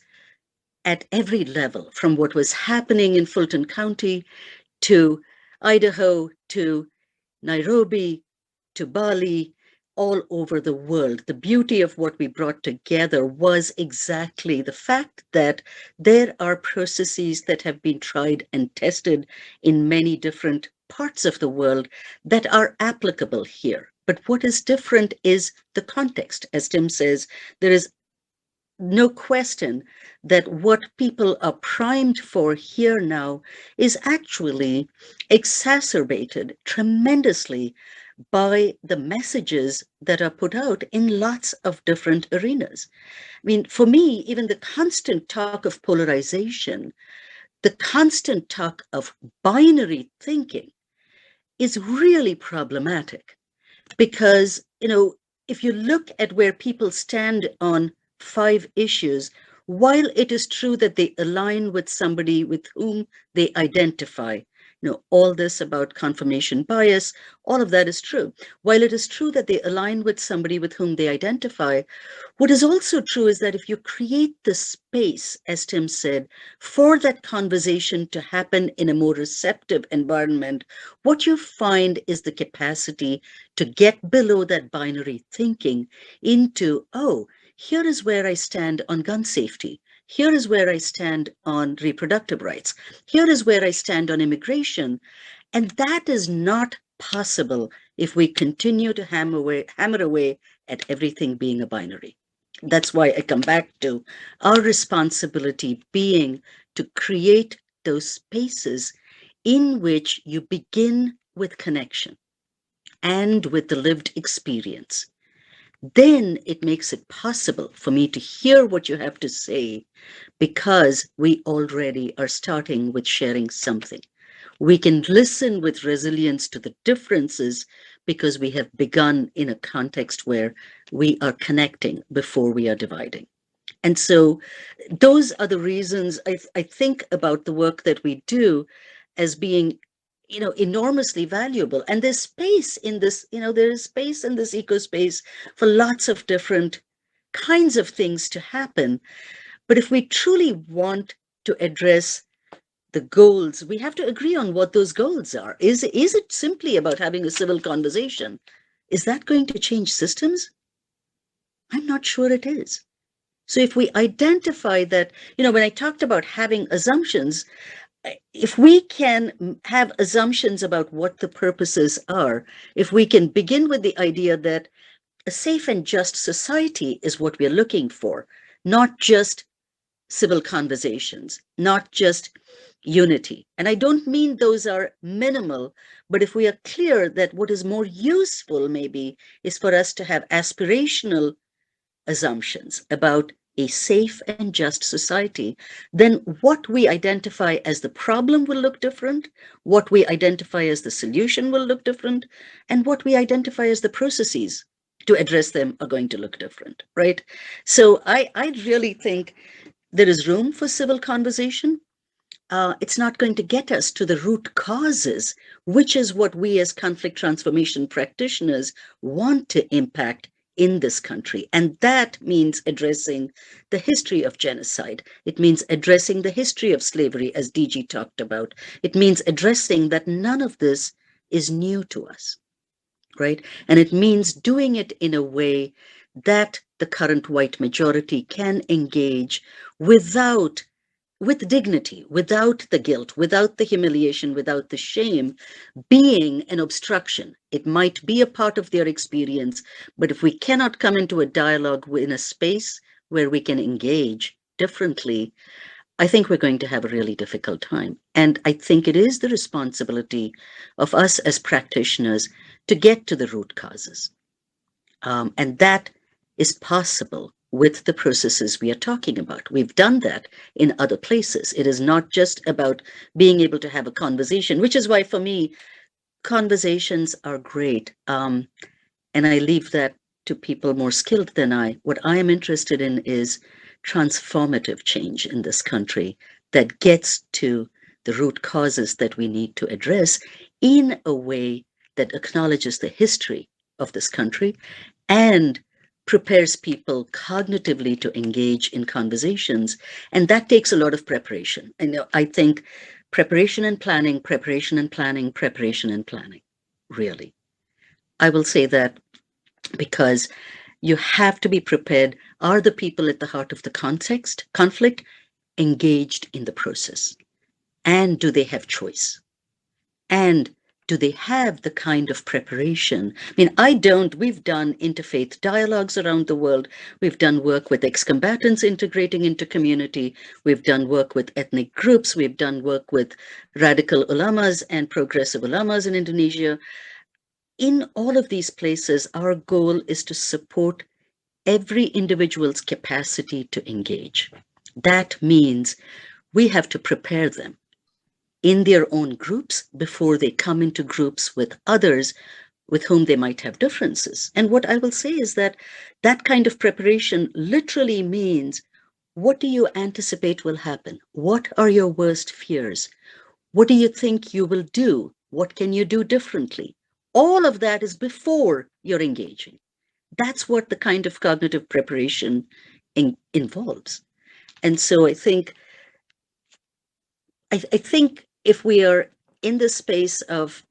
at every level, from what was happening in Fulton County to Idaho to Nairobi to Bali, all over the world. The beauty of what we brought together was exactly the fact that there are processes that have been tried and tested in many different parts of the world that are applicable here. But what is different is the context. As Tim says, there is no question that what people are primed for here now is actually exacerbated tremendously by the messages that are put out in lots of different arenas. I mean, for me, even the constant talk of polarization, the constant talk of binary thinking is really problematic because, if you look at where people stand on 5 issues, while it is true that they align with somebody with whom they identify, all this about confirmation bias, all of that is true. While it is true that they align with somebody with whom they identify, what is also true is that if you create the space, as Tim said, for that conversation to happen in a more receptive environment, what you find is the capacity to get below that binary thinking into, oh, here is where I stand on gun safety. Here is where I stand on reproductive rights. Here is where I stand on immigration. And that is not possible if we continue to hammer away at everything being a binary. That's why I come back to our responsibility being to create those spaces in which you begin with connection and with the lived experience. Then it makes it possible for me to hear what you have to say because we already are starting with sharing something. We can listen with resilience to the differences because we have begun in a context where we are connecting before we are dividing. And so those are the reasons I think about the work that we do as being enormously valuable. And there's space in this, there is space in this ecospace for lots of different kinds of things to happen. But if we truly want to address the goals, we have to agree on what those goals are. Is it simply about having a civil conversation? Is that going to change systems? I'm not sure it is. So if we identify that, when I talked about having assumptions, if we can have assumptions about what the purposes are, if we can begin with the idea that a safe and just society is what we're looking for, not just civil conversations, not just unity. And I don't mean those are minimal, but if we are clear that what is more useful maybe is for us to have aspirational assumptions about a safe and just society, then what we identify as the problem will look different, what we identify as the solution will look different, and what we identify as the processes to address them are going to look different, right? So I really think there is room for civil conversation. It's not going to get us to the root causes, which is what we as conflict transformation practitioners want to impact in this country. And that means addressing the history of genocide. It means addressing the history of slavery, as DG talked about. It means addressing that none of this is new to us, right? And it means doing it in a way that the current white majority can engage with dignity, without the guilt, without the humiliation, without the shame being an obstruction. It might be a part of their experience, but if we cannot come into a dialogue in a space where we can engage differently, I think we're going to have a really difficult time. And I think it is the responsibility of us as practitioners to get to the root causes. And that is possible with the processes we are talking about. We've done that in other places. It is not just about being able to have a conversation, which is why for me, conversations are great. And I leave that to people more skilled than I. What I am interested in is transformative change in this country that gets to the root causes that we need to address in a way that acknowledges the history of this country and prepares people cognitively to engage in conversations. And that takes a lot of preparation. And I think preparation and planning, preparation and planning, preparation and planning, really. I will say that because you have to be prepared. Are the people at the heart of the conflict engaged in the process? And do they have choice? And do they have the kind of preparation? I mean, we've done interfaith dialogues around the world. We've done work with ex-combatants integrating into community. We've done work with ethnic groups. We've done work with radical ulamas and progressive ulamas in Indonesia. In all of these places, our goal is to support every individual's capacity to engage. That means we have to prepare them in their own groups before they come into groups with others with whom they might have differences. And what I will say is that that kind of preparation literally means, what do you anticipate will happen? What are your worst fears? What do you think you will do? What can you do differently? All of that is before you're engaging. That's what the kind of cognitive preparation involves. And so I think if we are in the space of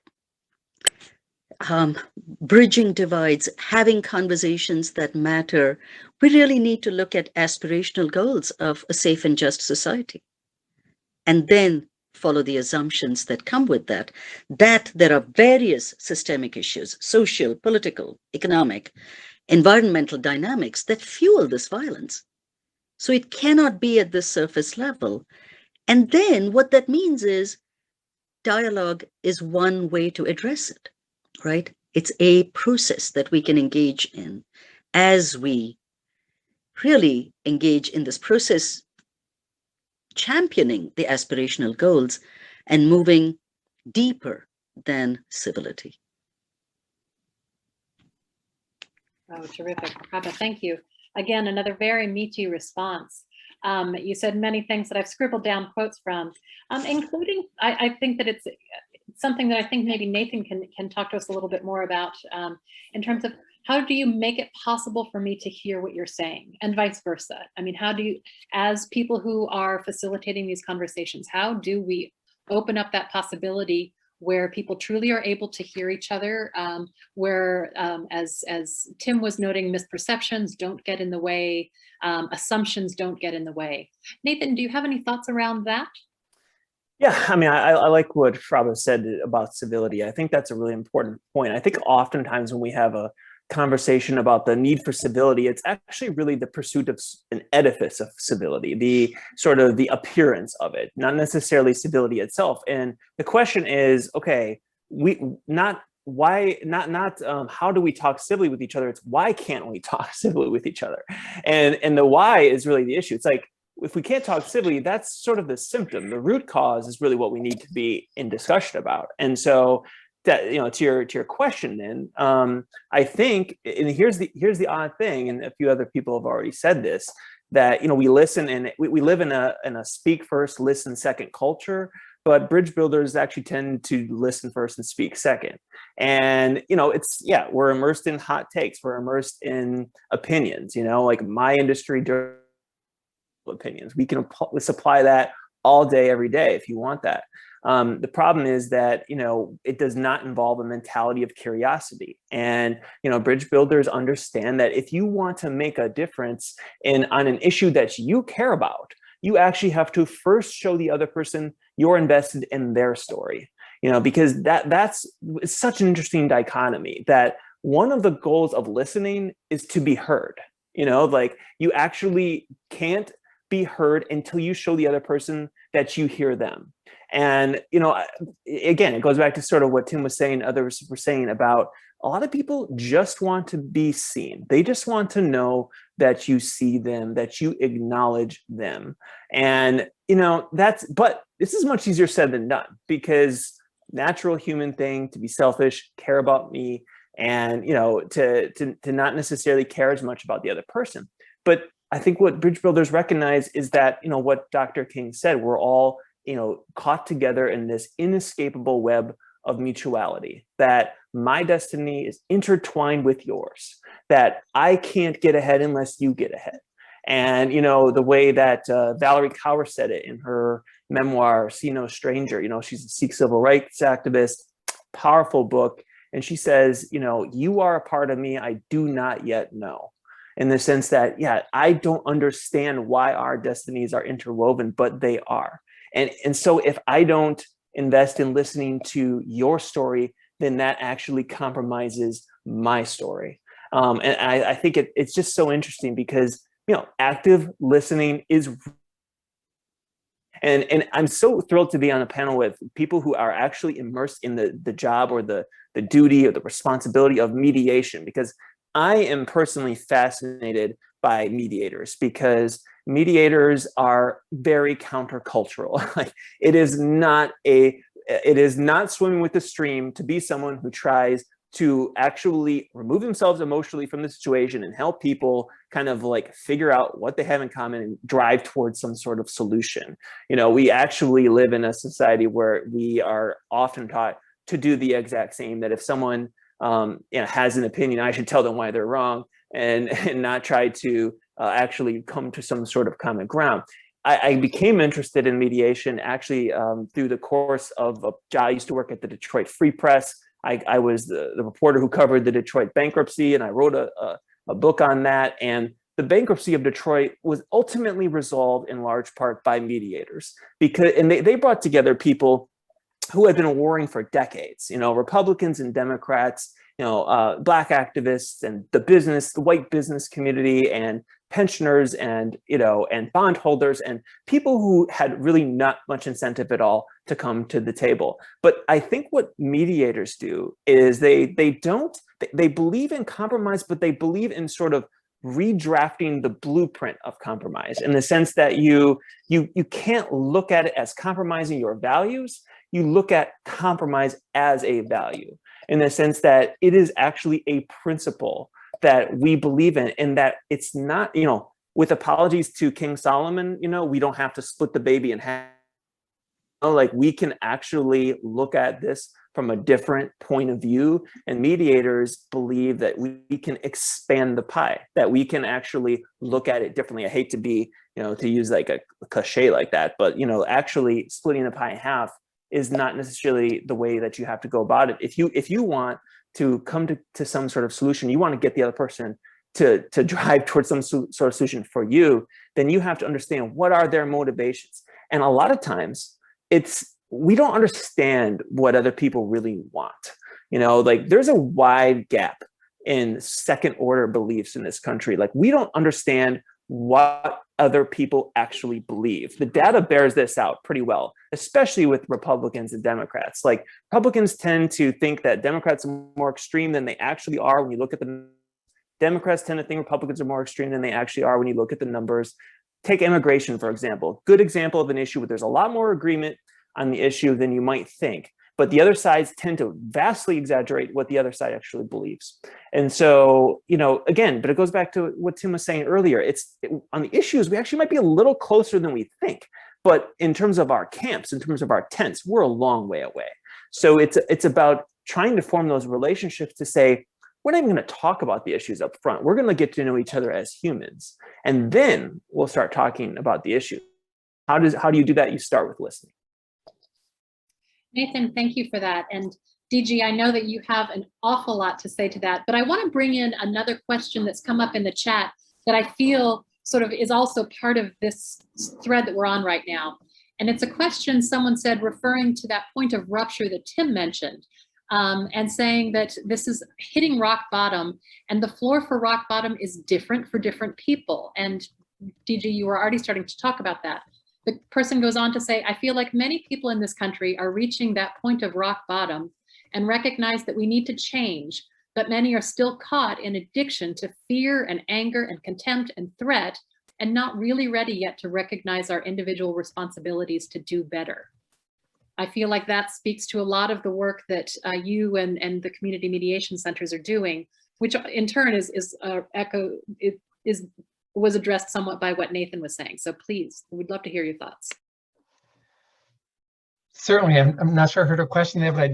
bridging divides, having conversations that matter, we really need to look at aspirational goals of a safe and just society. And then follow the assumptions that come with that there are various systemic issues, social, political, economic, environmental dynamics that fuel this violence. So it cannot be at this surface level. And then what that means is dialogue is one way to address it, right? It's a process that we can engage in as we really engage in this process, championing the aspirational goals and moving deeper than civility. Oh, terrific. Prabha, thank you. Again, another very meaty response. You said many things that I've scribbled down quotes from, including, I think that it's something that I think maybe Nathan can talk to us a little bit more about in terms of how do you make it possible for me to hear what you're saying, and vice versa? I mean, how do you, as people who are facilitating these conversations, how do we open up that possibility where people truly are able to hear each other, where, as Tim was noting, misperceptions don't get in the way, assumptions don't get in the way. Nathan, do you have any thoughts around that? Yeah, I mean, I like what Fraba said about civility. I think that's a really important point. I think oftentimes when we have a conversation about the need for civility, it's actually really the pursuit of an edifice of civility, the sort of the appearance of it, not necessarily civility itself. And the question is, okay, how do we talk civilly with each other? It's why can't we talk civilly with each other? And the why is really the issue. It's like, if we can't talk civilly, that's sort of the symptom. The root cause is really what we need to be in discussion about. And so that, you know, to your question, then I think, and here's the odd thing, and a few other people have already said this, that, you know, we listen, and we live in a speak first, listen second culture, but bridge builders actually tend to listen first and speak second. And, you know, we're immersed in hot takes, we're immersed in opinions, you know, like my industry opinions. We can supply that all day, every day, if you want that. The problem is that, you know, it does not involve a mentality of curiosity. And, you know, bridge builders understand that if you want to make a difference on an issue that you care about, you actually have to first show the other person you're invested in their story. You know, because that's such an interesting dichotomy, that one of the goals of listening is to be heard. You know, like, you actually can't be heard until you show the other person that you hear them. And, you know, again, it goes back to sort of what Tim was saying, others were saying about a lot of people just want to be seen. They just want to know that you see them, that you acknowledge them. And, you know, but this is much easier said than done, because natural human thing to be selfish, care about me, and, you know, to not necessarily care as much about the other person. But I think what bridge builders recognize is that, you know, what Dr. King said, we're all, you know, caught together in this inescapable web of mutuality, that my destiny is intertwined with yours, that I can't get ahead unless you get ahead. And, you know, the way that Valerie Kaur said it in her memoir, See No Stranger, you know, she's a Sikh civil rights activist, powerful book. And she says, you know, you are a part of me I do not yet know. In the sense that, yeah, I don't understand why our destinies are interwoven, but they are. And so if I don't invest in listening to your story, then that actually compromises my story. And I think it's just so interesting, because, you know, active listening is, and I'm so thrilled to be on a panel with people who are actually immersed in the job or the duty or the responsibility of mediation, because I am personally fascinated by mediators, because mediators are very countercultural. Like, it is not swimming with the stream to be someone who tries to actually remove themselves emotionally from the situation and help people kind of like figure out what they have in common and drive towards some sort of solution. You know, we actually live in a society where we are often taught to do the exact same, that if someone you know, has an opinion, I should tell them why they're wrong, and not try to actually come to some sort of common ground. I became interested in mediation actually through the course of I used to work at the Detroit Free Press. I was the reporter who covered the Detroit bankruptcy, and I wrote a book on that. And the bankruptcy of Detroit was ultimately resolved in large part by mediators, and they brought together people who had been warring for decades, you know, Republicans and Democrats, you know, Black activists and the white business community, and pensioners, and, you know, and bondholders, and people who had really not much incentive at all to come to the table. But I think what mediators do is they believe in compromise, but they believe in sort of redrafting the blueprint of compromise, in the sense that you can't look at it as compromising your values. You look at compromise as a value, in the sense that it is actually a principle that we believe in, and that it's not, you know, with apologies to King Solomon, you know, we don't have to split the baby in half. like we can actually look at this from a different point of view, and mediators believe that we can expand the pie, that we can actually look at it differently. I hate to be, to use like a cliche like that, but actually splitting the pie in half is not necessarily the way that you have to go about it. If you want to come to some sort of solution, you want to get the other person to drive towards some sort of solution for you, then you have to understand what are their motivations. And a lot of times we don't understand what other people really want. Like there's a wide gap in second order beliefs in this country. Like we don't understand what other people actually believe. The data bears this out pretty well, especially with Republicans and Democrats. Like Republicans tend to think that Democrats are more extreme than they actually are. When you look at the Democrats tend to think Republicans are more extreme than they actually are when you look at the numbers. Take immigration, for example. Good example of an issue where there's a lot more agreement on the issue than you might think. But the other sides tend to vastly exaggerate what the other side actually believes. And so, again, but it goes back to what Tim was saying earlier. On the issues, we actually might be a little closer than we think. But in terms of our camps, in terms of our tents, we're a long way away. So it's about trying to form those relationships to say, we're not even going to talk about the issues up front. We're going to get to know each other as humans. And then we'll start talking about the issue. How do you do that? You start with listening. Nathan, thank you for that. And DG, I know that you have an awful lot to say to that, but I want to bring in another question that's come up in the chat that I feel sort of is also part of this thread that we're on right now. And it's a question someone said referring to that point of rupture that Tim mentioned, and saying that this is hitting rock bottom, and the floor for rock bottom is different for different people. And DG, you were already starting to talk about that. The person goes on to say, I feel like many people in this country are reaching that point of rock bottom and recognize that we need to change, but many are still caught in addiction to fear and anger and contempt and threat, and not really ready yet to recognize our individual responsibilities to do better. I feel like that speaks to a lot of the work that you and the community mediation centers are doing, which in turn was addressed somewhat by what Nathan was saying. So please, we'd love to hear your thoughts. Certainly, I'm not sure I heard a question there, but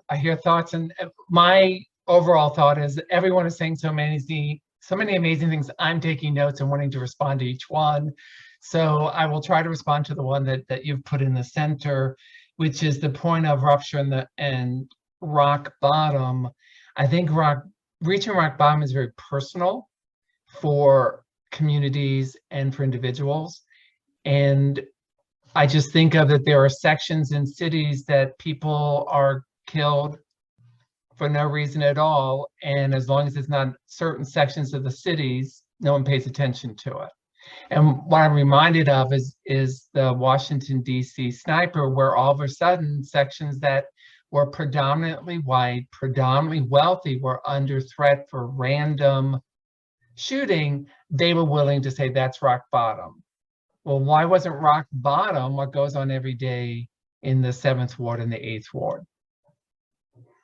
I hear thoughts. And my overall thought is everyone is saying so many amazing things. I'm taking notes and wanting to respond to each one. So I will try to respond to the one that you've put in the center, which is the point of rupture and rock bottom. I think reaching rock bottom is very personal for communities and for individuals. And I just think of that there are sections in cities that people are killed for no reason at all. And as long as it's not certain sections of the cities, no one pays attention to it. And what I'm reminded of is the Washington, D.C. sniper, where all of a sudden sections that were predominantly white, predominantly wealthy, were under threat for random shooting. They were willing to say that's rock bottom. Well, why wasn't rock bottom what goes on every day in the 7th Ward and the 8th Ward?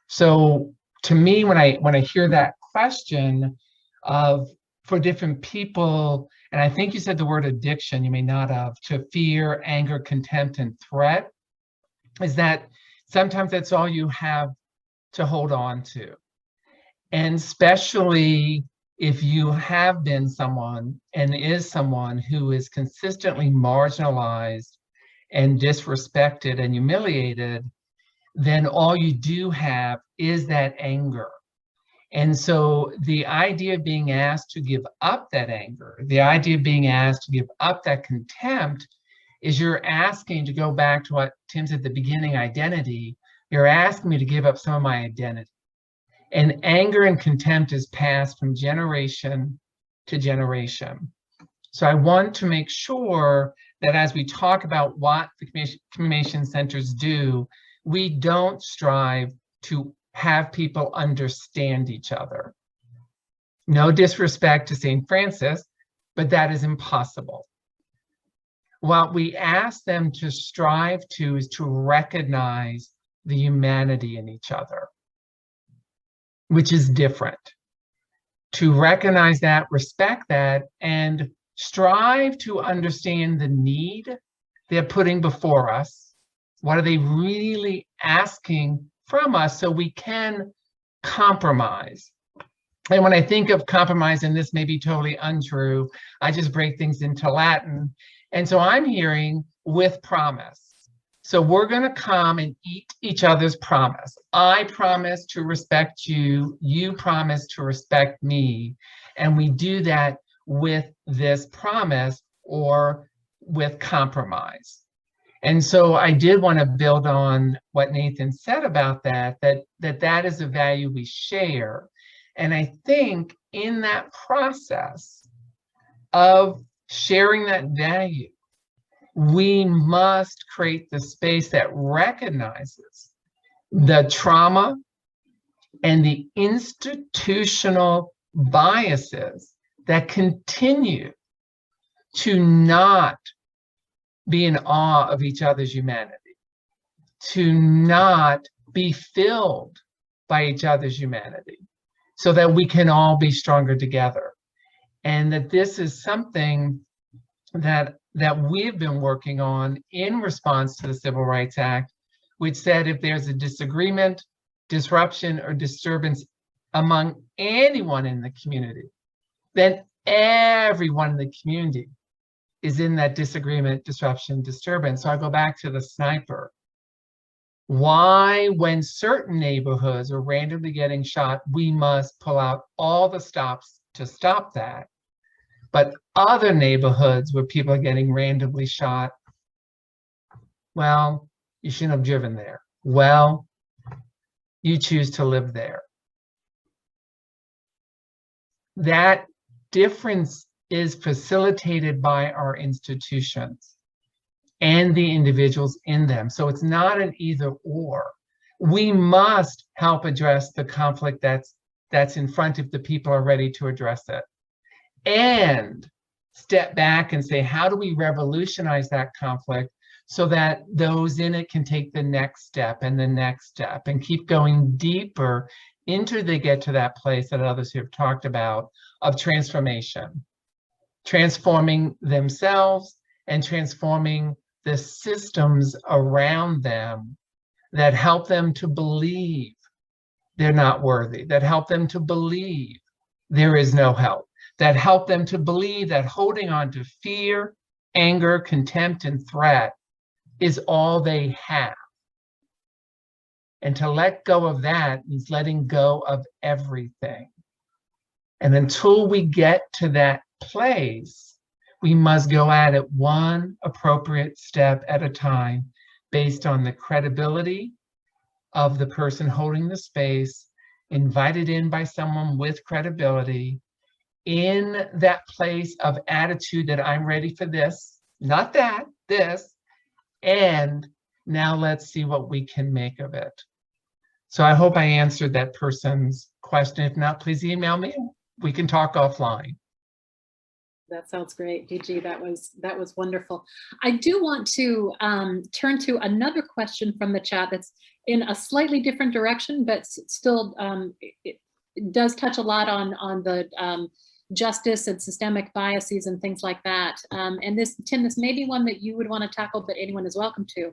So to me, when I hear that question of for different people, and I think you said the word addiction, you may not have, to fear, anger, contempt, and threat, is that sometimes that's all you have to hold on to. And especially if you have been someone and is someone who is consistently marginalized and disrespected and humiliated, then all you do have is that anger. And so the idea of being asked to give up that anger, the idea of being asked to give up that contempt, is you're asking to go back to what Tim said at the beginning, identity. You're asking me to give up some of my identity. And anger and contempt is passed from generation to generation. So I want to make sure that as we talk about what the communication centers do, we don't strive to have people understand each other. No disrespect to St. Francis, but that is impossible. What we ask them to strive to is to recognize the humanity in each other, which is different. To recognize that, respect that, and strive to understand the need they're putting before us, What are they really asking from us so we can compromise? And when I think of compromise, and this may be totally untrue, I just break things into Latin. And so I'm hearing with promise. So we're going to come and eat each other's promise. I promise to respect you. You promise to respect me. And we do that with this promise or with compromise. And so I did want to build on what Nathan said about that is a value we share. And I think in that process of sharing that value, we must create the space that recognizes the trauma and the institutional biases that continue to not be in awe of each other's humanity, to not be filled by each other's humanity, so that we can all be stronger together. And that this is something that we've been working on in response to the Civil Rights Act, which said if there's a disagreement, disruption, or disturbance among anyone in the community, then everyone in the community is in that disagreement, disruption, disturbance. So I go back to the sniper. Why, when certain neighborhoods are randomly getting shot, we must pull out all the stops to stop that. But other neighborhoods where people are getting randomly shot, well, you shouldn't have driven there. Well, you choose to live there. That difference is facilitated by our institutions and the individuals in them. So it's not an either or. We must help address the conflict that's in front if the people are ready to address it. And step back and say, how do we revolutionize that conflict so that those in it can take the next step and the next step and keep going deeper until they get to that place that others have talked about of transformation, transforming themselves and transforming the systems around them that help them to believe they're not worthy, that help them to believe there is no help, that help them to believe that holding on to fear, anger, contempt, and threat is all they have. And to let go of that means letting go of everything. And until we get to that place, we must go at it one appropriate step at a time based on the credibility of the person holding the space, invited in by someone with credibility, in that place of attitude that I'm ready for this, not that, this, and now let's see what we can make of it. So I hope I answered that person's question. If not, please email me. We can talk offline. That sounds great, DG. That was wonderful. I do want to turn to another question from the chat that's in a slightly different direction, but still it does touch a lot on the justice and systemic biases and things like that. And this, Tim, this may be one that you would want to tackle, but anyone is welcome to.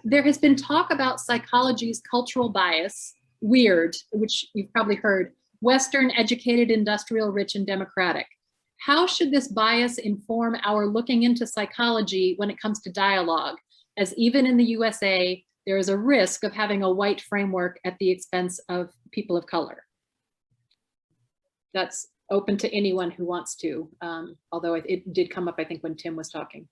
There has been talk about psychology's cultural bias, WEIRD, which you've probably heard, Western, educated, industrial, rich, and democratic. How should this bias inform our looking into psychology when it comes to dialogue? As even in the USA, there is a risk of having a white framework at the expense of people of color. That's open to anyone who wants to, although it did come up, I think, when Tim was talking.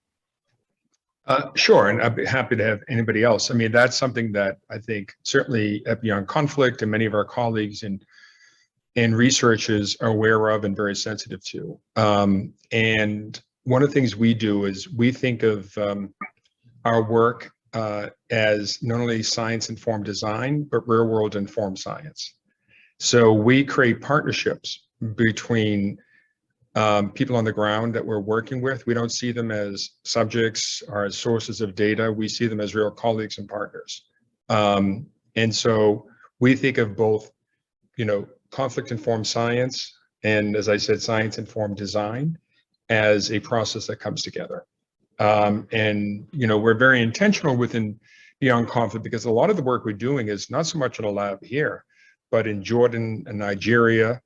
Sure, and I'd be happy to have anybody else. I mean, that's something that I think certainly at Beyond Conflict and many of our colleagues and researchers are aware of and very sensitive to. And one of the things we do is we think of our work as not only science-informed design, but real-world informed science. So we create partnerships between people on the ground that we're working with. We don't see them as subjects or as sources of data. We see them as real colleagues and partners. And so we think of both, conflict-informed science and, as I said, science-informed design as a process that comes together. And, we're very intentional within Beyond Conflict because a lot of the work we're doing is not so much in a lab here, but in Jordan and Nigeria,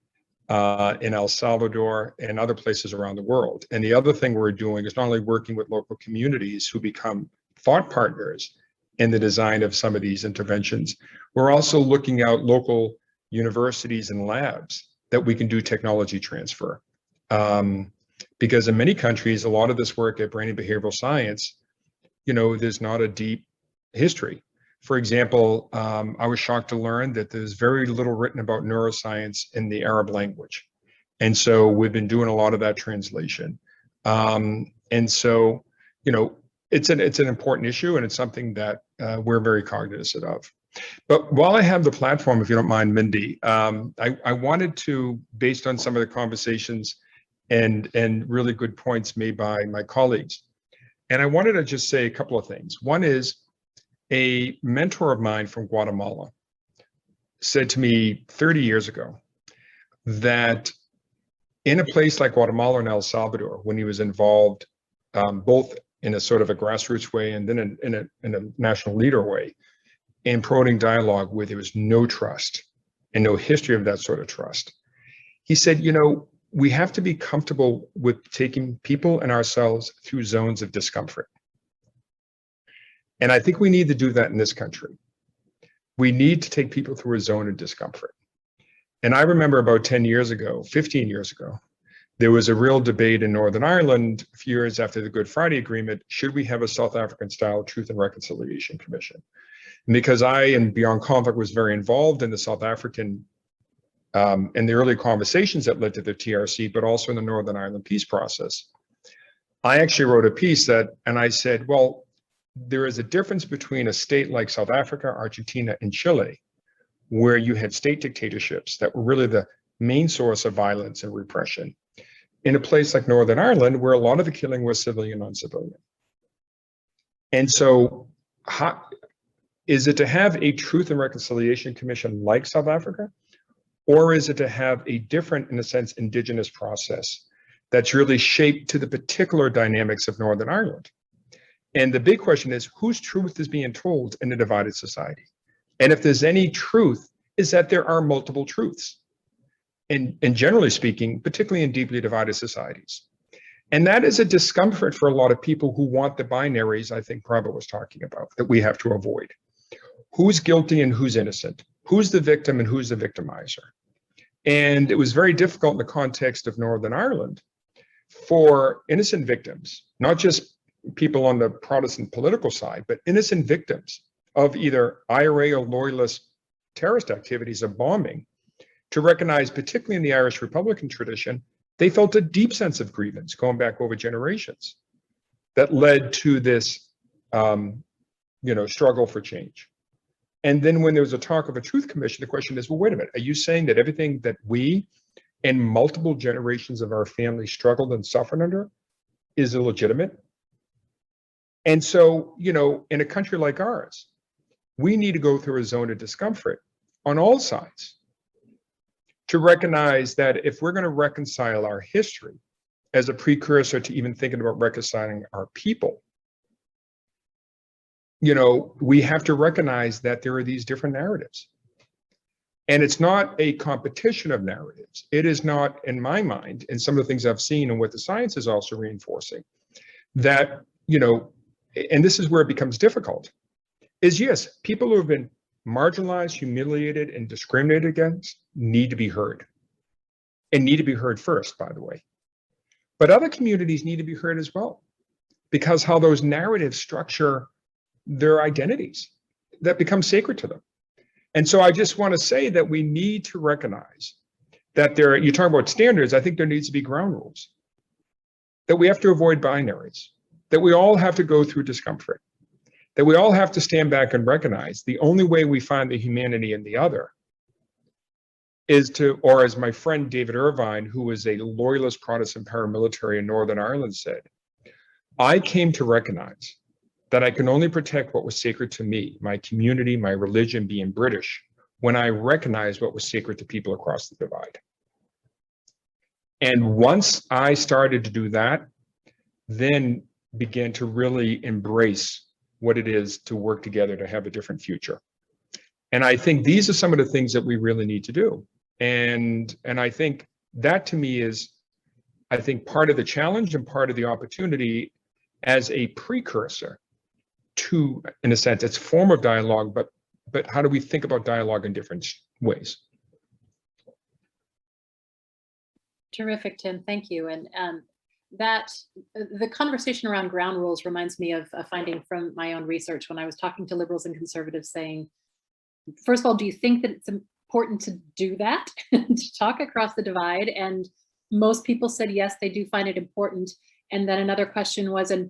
in El Salvador and other places around the world. And the other thing we're doing is not only working with local communities who become thought partners in the design of some of these interventions, we're also looking at local universities and labs that we can do technology transfer. Because in many countries, a lot of this work at brain and behavioral science, there's not a deep history. For example, I was shocked to learn that there's very little written about neuroscience in the Arab language. And so we've been doing a lot of that translation. And so, it's an important issue, and it's something that we're very cognizant of. But while I have the platform, if you don't mind, Mindy, I wanted to, based on some of the conversations and really good points made by my colleagues, and I wanted to just say a couple of things. One is, a mentor of mine from Guatemala said to me 30 years ago that in a place like Guatemala and El Salvador, when he was involved both in a sort of a grassroots way and then in a national leader way, in promoting dialogue where there was no trust and no history of that sort of trust, he said, we have to be comfortable with taking people and ourselves through zones of discomfort. And I think we need to do that in this country. We need to take people through a zone of discomfort. And I remember about 10 years ago, 15 years ago, there was a real debate in Northern Ireland a few years after the Good Friday Agreement, should we have a South African style Truth and Reconciliation Commission? And because I, in Beyond Conflict, was very involved in the South African, in the early conversations that led to the TRC, but also in the Northern Ireland peace process, I actually wrote a piece and I said, well, there is a difference between a state like South Africa, Argentina, and Chile, where you had state dictatorships that were really the main source of violence and repression, in a place like Northern Ireland, where a lot of the killing was civilian on civilian. And so, is it to have a Truth and Reconciliation Commission like South Africa, or is it to have a different, in a sense, indigenous process that's really shaped to the particular dynamics of Northern Ireland? And the big question is, whose truth is being told in a divided society? And if there's any truth, is that there are multiple truths. And generally speaking, particularly in deeply divided societies. And that is a discomfort for a lot of people who want the binaries I think Prabha was talking about, that we have to avoid. Who's guilty and who's innocent? Who's the victim and who's the victimizer? And it was very difficult in the context of Northern Ireland for innocent victims, not just people on the Protestant political side, but innocent victims of either IRA or loyalist terrorist activities of bombing, to recognize, particularly in the Irish Republican tradition, they felt a deep sense of grievance going back over generations that led to this, struggle for change. And then when there was a talk of a truth commission, the question is, well, wait a minute, are you saying that everything that we and multiple generations of our family struggled and suffered under is illegitimate? And so, in a country like ours, we need to go through a zone of discomfort on all sides to recognize that if we're going to reconcile our history as a precursor to even thinking about reconciling our people, we have to recognize that there are these different narratives. And it's not a competition of narratives. It is not, in my mind, and some of the things I've seen and what the science is also reinforcing, that, and this is where it becomes difficult, is yes, people who have been marginalized, humiliated, and discriminated against need to be heard, and need to be heard first, by the way. But other communities need to be heard as well, because how those narratives structure their identities that become sacred to them. And so I just want to say that we need to recognize that you talk about standards, I think there needs to be ground rules, that we have to avoid binaries, that we all have to go through discomfort, that we all have to stand back and recognize the only way we find the humanity in the other is to, or as my friend David Irvine, who was a loyalist Protestant paramilitary in Northern Ireland said, I came to recognize that I can only protect what was sacred to me, my community, my religion, being British, when I recognized what was sacred to people across the divide. And once I started to do that, then begin to really embrace what it is to work together to have a different future. And I think these are some of the things that we really need to do. And I think that to me is, I think, part of the challenge and part of the opportunity as a precursor to, in a sense, it's a form of dialogue, but how do we think about dialogue in different ways? Terrific, Tim. Thank you. And that the conversation around ground rules reminds me of a finding from my own research when I was talking to liberals and conservatives saying, first of all, do you think that it's important to do that, to talk across the divide? And most people said yes, they do find it important. And then another question was, and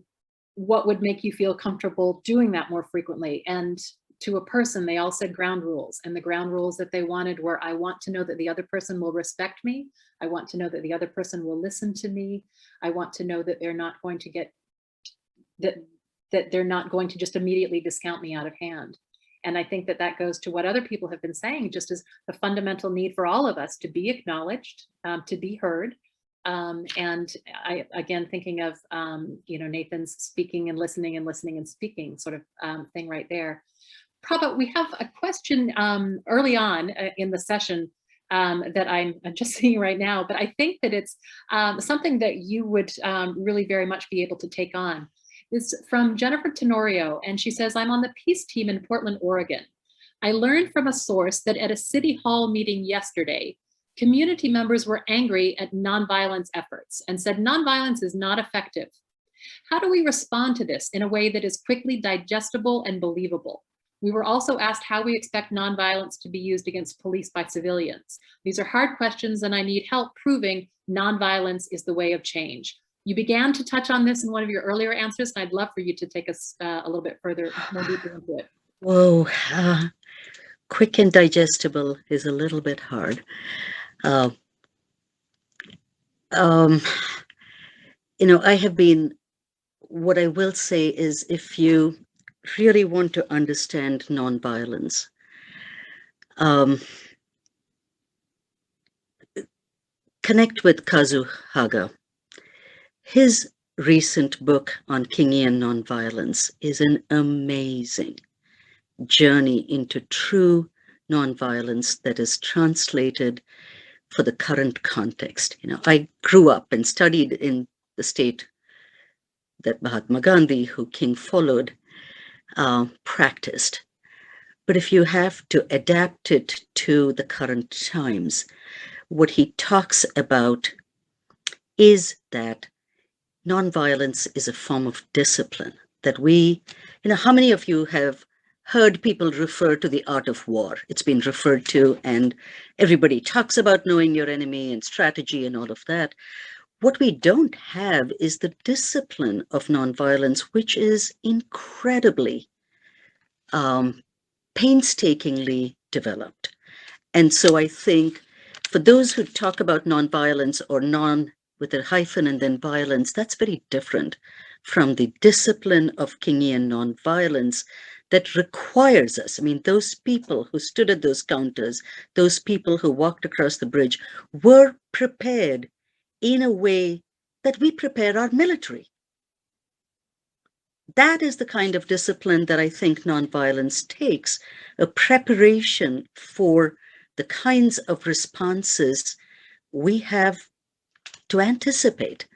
what would make you feel comfortable doing that more frequently? And to a person, they all said ground rules. And the ground rules that they wanted were, I want to know that the other person will respect me. I want to know that the other person will listen to me. I want to know that they're not going to get, that they're not going to just immediately discount me out of hand. And I think that that goes to what other people have been saying, just as the fundamental need for all of us to be acknowledged, to be heard. And I, again, thinking of, Nathan's speaking and listening and speaking sort of thing right there. Prabha, we have a question early on in the session that I'm just seeing right now, but I think that it's something that you would really very much be able to take on. It's from Jennifer Tenorio, and she says, I'm on the peace team in Portland, Oregon. I learned from a source that at a city hall meeting yesterday, community members were angry at nonviolence efforts and said nonviolence is not effective. How do we respond to this in a way that is quickly digestible and believable? We were also asked how we expect nonviolence to be used against police by civilians. These are hard questions, and I need help proving nonviolence is the way of change. You began to touch on this in one of your earlier answers, and I'd love for you to take us a little bit further, more deeply into it. Whoa, quick and digestible is a little bit hard. I have been, what I will say is, if you really want to understand nonviolence, connect with Kazu Haga. His recent book on Kingian nonviolence is an amazing journey into true nonviolence that is translated for the current context. I grew up and studied in the state that Mahatma Gandhi, who King followed, practiced. But if you have to adapt it to the current times, what he talks about is that nonviolence is a form of discipline that we, how many of you have heard people refer to the art of war? It's been referred to, and everybody talks about knowing your enemy and strategy and all of that. What we don't have is the discipline of nonviolence, which is incredibly painstakingly developed. And so I think for those who talk about nonviolence or non with a hyphen and then violence, that's very different from the discipline of Kingian nonviolence that requires us. I mean, those people who stood at those counters, those people who walked across the bridge were prepared in a way that we prepare our military. That is the kind of discipline that I think nonviolence takes, a preparation for the kinds of responses we have to anticipate.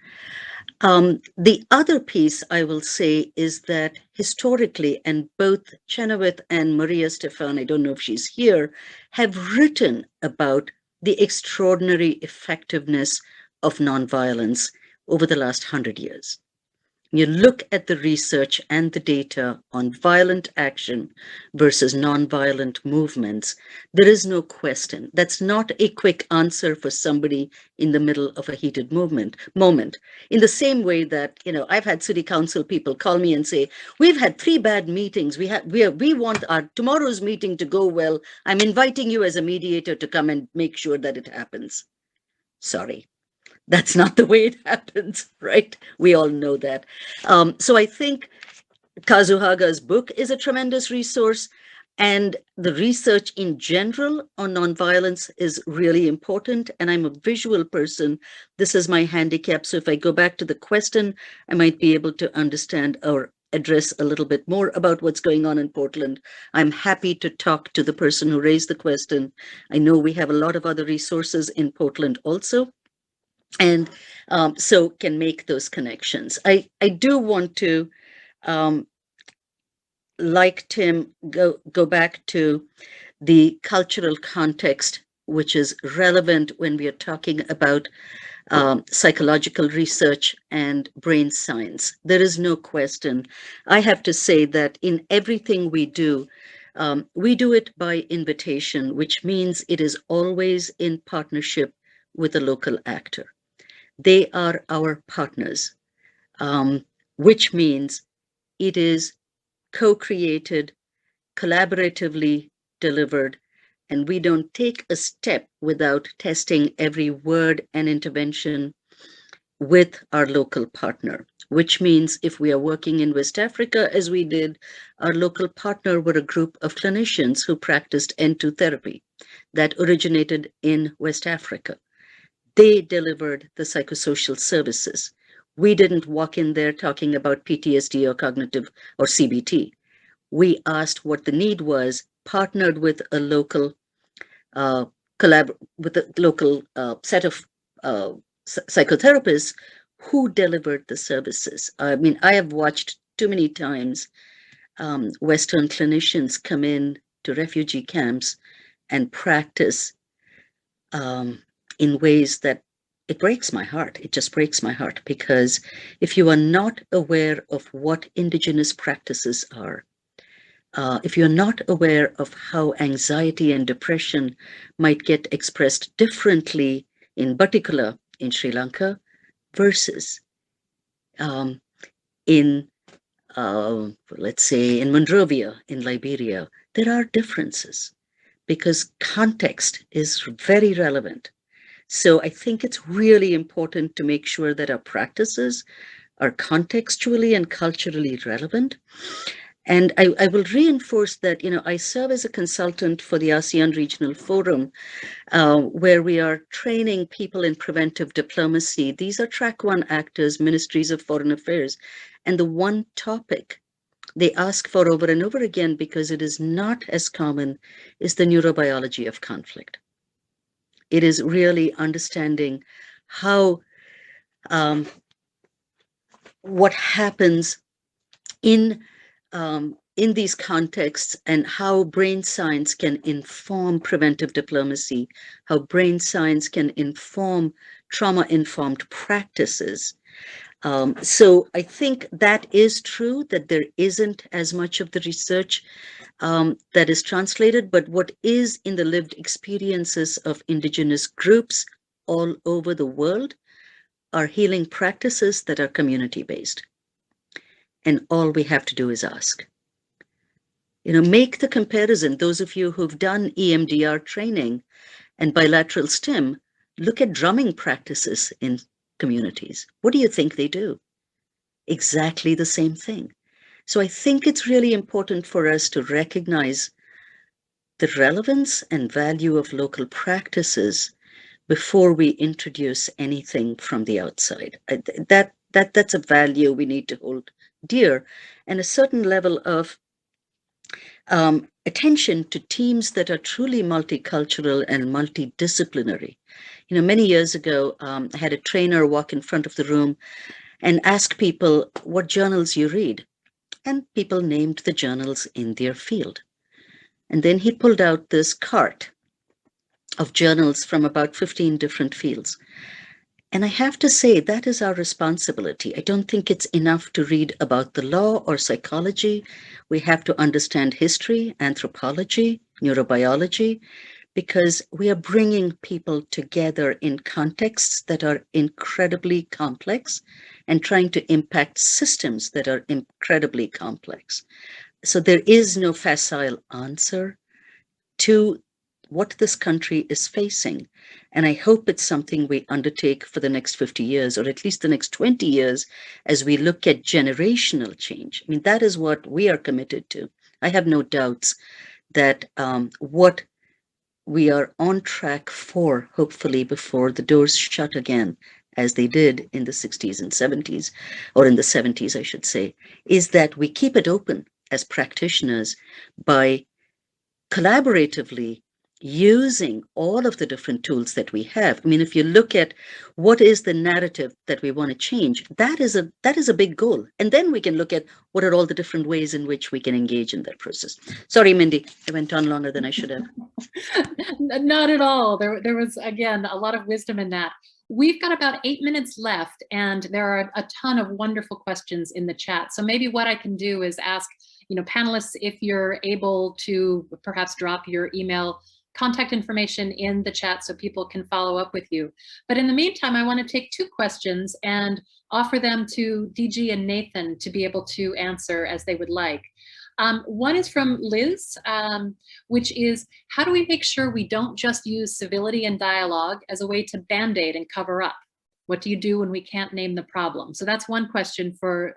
The other piece I will say is that historically, and both Chenoweth and Maria Stefan, I don't know if she's here, have written about the extraordinary effectiveness of nonviolence over the last 100 years. You look at the research and the data on violent action versus nonviolent movements, there is no question. That's not a quick answer for somebody in the middle of a heated moment. In the same way that, I've had city council people call me and say, we've had 3 bad meetings. We want our tomorrow's meeting to go well. I'm inviting you as a mediator to come and make sure that it happens. Sorry. That's not the way it happens, right? We all know that. So I think Kazu Haga's book is a tremendous resource. And the research in general on nonviolence is really important. And I'm a visual person. This is my handicap. So if I go back to the question, I might be able to understand or address a little bit more about what's going on in Portland. I'm happy to talk to the person who raised the question. I know we have a lot of other resources in Portland also, and so can make those connections. I do want to, like Tim, go back to the cultural context, which is relevant when we are talking about psychological research and brain science. There is no question. I have to say that in everything we do it by invitation, which means it is always in partnership with a local actor. They are our partners, which means it is co-created, collaboratively delivered, and we don't take a step without testing every word and intervention with our local partner, which means if we are working in West Africa, as we did, our local partner were a group of clinicians who practiced N2 therapy that originated in West Africa. They delivered the psychosocial services. We didn't walk in there talking about PTSD or cognitive or CBT. We asked what the need was, partnered with a local set of psychotherapists who delivered the services. I mean, I have watched too many times Western clinicians come in to refugee camps and practice in ways that it breaks my heart. It just breaks my heart, because if you are not aware of what indigenous practices are, if you're not aware of how anxiety and depression might get expressed differently, in particular in Sri Lanka versus let's say in Monrovia, in Liberia, there are differences because context is very relevant. So I think it's really important to make sure that our practices are contextually and culturally relevant. And I will reinforce that, I serve as a consultant for the ASEAN Regional Forum, where we are training people in preventive diplomacy. These are track 1 actors, ministries of foreign affairs. And the one topic they ask for over and over again, because it is not as common, is the neurobiology of conflict. It is really understanding how, what happens in these contexts, and how brain science can inform preventive diplomacy, how brain science can inform trauma-informed practices. So I think that is true, that there isn't as much of the research that is translated, but what is in the lived experiences of indigenous groups all over the world are healing practices that are community-based. And all we have to do is ask. Make the comparison. Those of you who've done EMDR training and bilateral stim, look at drumming practices in communities. What do you think they do? Exactly the same thing. So I think it's really important for us to recognize the relevance and value of local practices before we introduce anything from the outside. That's a value we need to hold dear, and a certain level of attention to teams that are truly multicultural and multidisciplinary. Many years ago, I had a trainer walk in front of the room and ask people what journals you read. And people named the journals in their field. And then he pulled out this cart of journals from about 15 different fields. And I have to say, that is our responsibility. I don't think it's enough to read about the law or psychology. We have to understand history, anthropology, neurobiology, because we are bringing people together in contexts that are incredibly complex and trying to impact systems that are incredibly complex. So there is no facile answer to what this country is facing. And I hope it's something we undertake for the next 50 years, or at least the next 20 years, as we look at generational change. I mean, that is what we are committed to. I have no doubts that what we are on track for, hopefully before the doors shut again, as they did in the 60s and 70s, or in the 70s, I should say, is that we keep it open as practitioners by collaboratively using all of the different tools that we have. I mean, if you look at what is the narrative that we want to change, that is a big goal. And then we can look at what are all the different ways in which we can engage in that process. Sorry, Mindy, I went on longer than I should have. Not at all. There was, again, a lot of wisdom in that. We've got about 8 minutes left, and there are a ton of wonderful questions in the chat. So maybe what I can do is ask, panelists, if you're able to perhaps drop your email contact information in the chat so people can follow up with you. But in the meantime, I want to take 2 questions and offer them to DG and Nathan to be able to answer as they would like. One is from Liz, which is, how do we make sure we don't just use civility and dialogue as a way to band-aid and cover up? What do you do when we can't name the problem? So that's one question for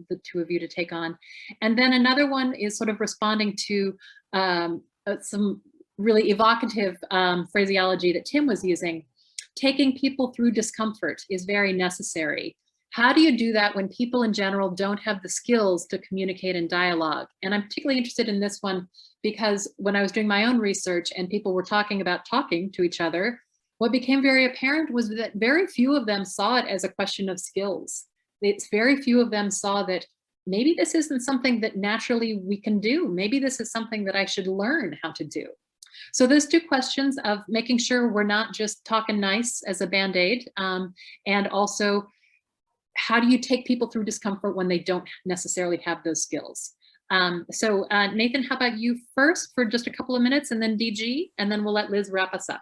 the 2 of you to take on. And then another one is sort of responding to some really evocative phraseology that Tim was using. Taking people through discomfort is very necessary. How do you do that when people in general don't have the skills to communicate in dialogue? And I'm particularly interested in this one because when I was doing my own research and people were talking about talking to each other, what became very apparent was that very few of them saw it as a question of skills. It's very few of them saw that maybe this isn't something that naturally we can do. Maybe this is something that I should learn how to do. So those 2 questions of making sure we're not just talking nice as a band-aid, and also, how do you take people through discomfort when they don't necessarily have those skills? So Nathan, how about you first for just a couple of minutes, and then DG, and then we'll let Liz wrap us up.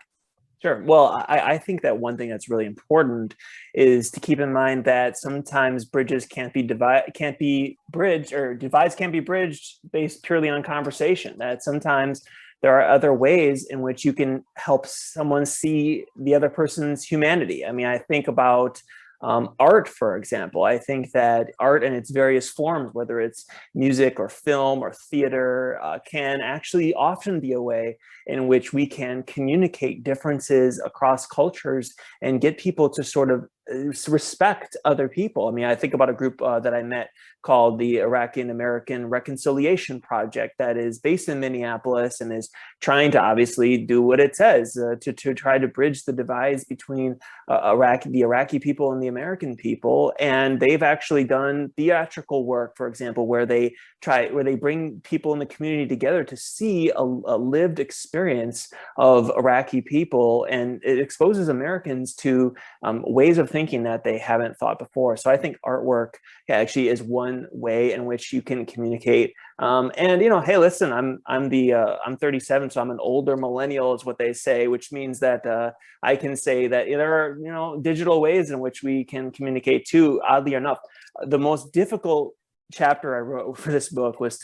Sure. Well, I think that one thing that's really important is to keep in mind that sometimes bridges can't be bridged, or divides can't be bridged based purely on conversation. That sometimes there are other ways in which you can help someone see the other person's humanity. I mean, I think about art, for example. I think that art in its various forms, whether it's music or film or theater, can actually often be a way in which we can communicate differences across cultures and get people to sort of respect other people. I mean, I think about a group that I met called the Iraqi and American Reconciliation Project that is based in Minneapolis and is trying to obviously do what it says to try to bridge the divides between the Iraqi people and the American people. And they've actually done theatrical work, for example, where they bring people in the community together to see a lived experience of Iraqi people, and it exposes Americans to ways of thinking that they haven't thought before. So I think artwork actually is one way in which you can communicate. And hey, listen, I'm 37, so I'm an older millennial, is what they say, which means that I can say that there are digital ways in which we can communicate too. Oddly enough, the most difficult chapter I wrote for this book was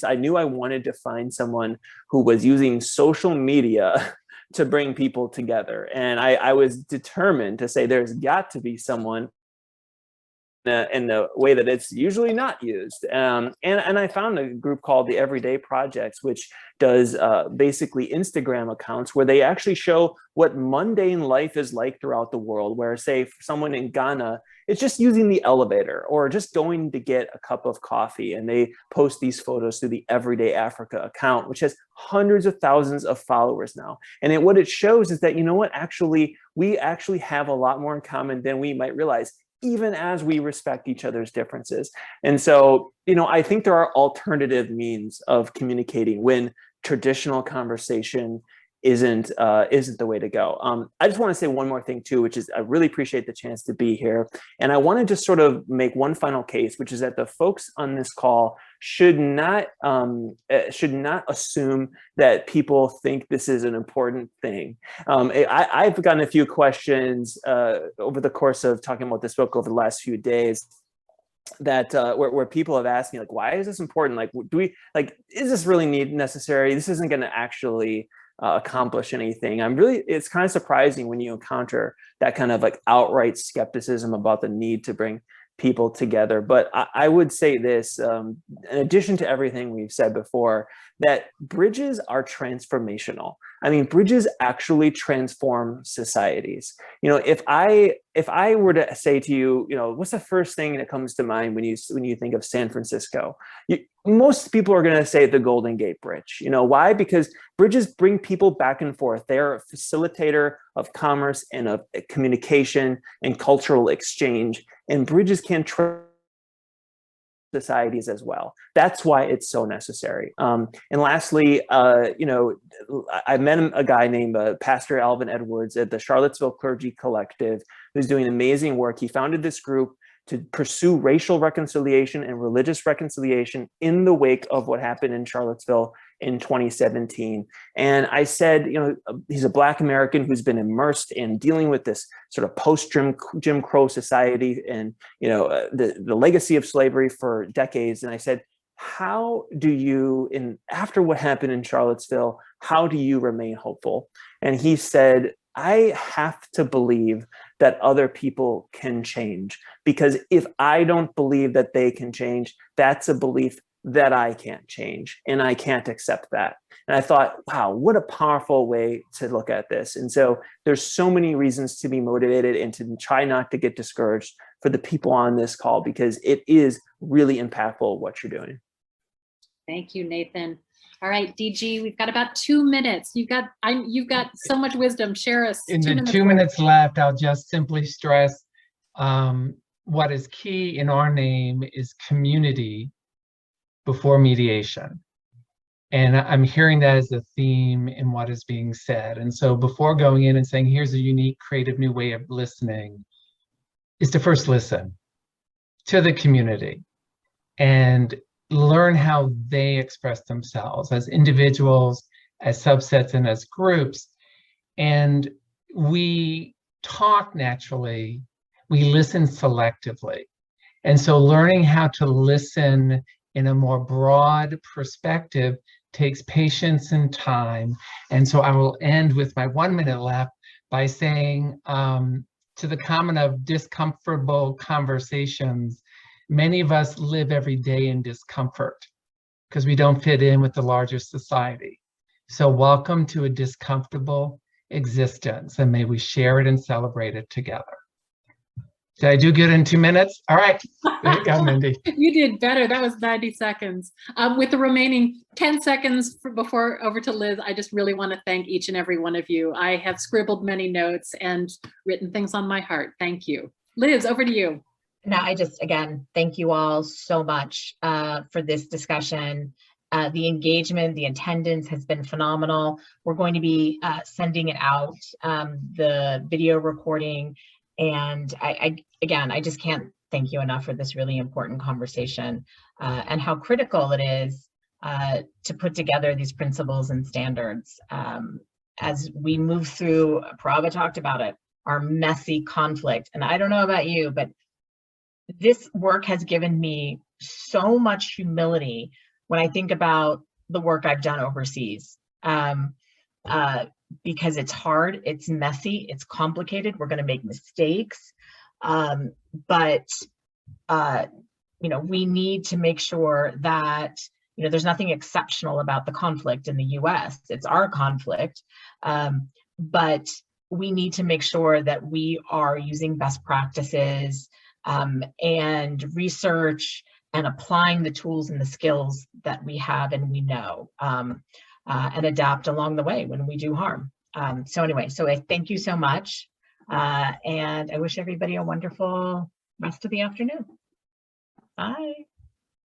I knew I wanted to find someone who was using social media to bring people together. And I was determined to say there's got to be someone in the way that it's usually not used. And I found a group called the Everyday Projects, which does basically Instagram accounts where they actually show what mundane life is like throughout the world, where, say, for someone in Ghana, it's just using the elevator or just going to get a cup of coffee. And they post these photos through the Everyday Africa account, which has hundreds of thousands of followers now. And what it shows is that, we actually have a lot more in common than we might realize, even as we respect each other's differences. And so, I think there are alternative means of communicating when traditional conversation isn't the way to go. I just want to say one more thing too, which is I really appreciate the chance to be here. And I want to just sort of make one final case, which is that the folks on this call should not assume that people think this is an important thing. I've gotten a few questions over the course of talking about this book over the last few days that where people have asked me, like, why is this important? Like, is this really necessary? This isn't going to actually accomplish anything. It's kind of surprising when you encounter that kind of like outright skepticism about the need to bring people together. But I would say this, in addition to everything we've said before, that bridges are transformational. I mean, bridges actually transform societies. You know, if I were to say to you, you know, what's the first thing that comes to mind when you think of San Francisco? Most people are going to say the Golden Gate Bridge. You know why? Because bridges bring people back and forth. They're a facilitator of commerce and of communication and cultural exchange. And bridges can societies as well. That's why it's so necessary. And lastly, you know, I met a guy named Pastor Alvin Edwards at the Charlottesville Clergy Collective, who's doing amazing work. He founded this group to pursue racial reconciliation and religious reconciliation in the wake of what happened in Charlottesville in 2017. And I said, you know, he's a Black American who's been immersed in dealing with this sort of post-Jim Crow society and, you know, the legacy of slavery for decades. And I said, how do you, after what happened in Charlottesville, how do you remain hopeful? And he said, I have to believe that other people can change, because if I don't believe that they can change, that's a belief that I can't change, and I can't accept that. And I thought, wow, what a powerful way to look at this. And so there's so many reasons to be motivated and to try not to get discouraged for the people on this call, because it is really impactful what you're doing. Thank you, Nathan. All right, DG, we've got about 2 minutes. You've got so much wisdom. Share us. In the 2 minutes left, I'll just simply stress what is key in our name is community before mediation. And I'm hearing that as a theme in what is being said. And so before going in and saying, here's a unique, creative new way of listening, is to first listen to the community and learn how they express themselves as individuals, as subsets, and as groups. And we talk naturally, we listen selectively. And so learning how to listen in a more broad perspective takes patience and time. And so I will end with my 1 minute left by saying to the comment of discomfortable conversations, many of us live every day in discomfort because we don't fit in with the larger society. So welcome to a discomfortable existence, and may we share it and celebrate it together. Did I do good in 2 minutes? All right, there you go, Mindy. You did better. That was 90 seconds. With the remaining 10 seconds before over to Liz, I just really want to thank each and every one of you. I have scribbled many notes and written things on my heart. Thank you. Liz, over to you. No, I just, again, thank you all so much for this discussion. The engagement, the attendance has been phenomenal. We're going to be sending it out, the video recording. And I just can't thank you enough for this really important conversation and how critical it is to put together these principles and standards as we move through, Prabha talked about it, our messy conflict. And I don't know about you, but this work has given me so much humility when I think about the work I've done overseas. Because it's hard, it's messy, it's complicated, we're going to make mistakes, but you know, we need to make sure that, you know, there's nothing exceptional about the conflict in the US. It's our conflict, but we need to make sure that we are using best practices and research and applying the tools and the skills that we have and we know. And adapt along the way when we do harm. So anyway, so I thank you so much. And I wish everybody a wonderful rest of the afternoon. Bye.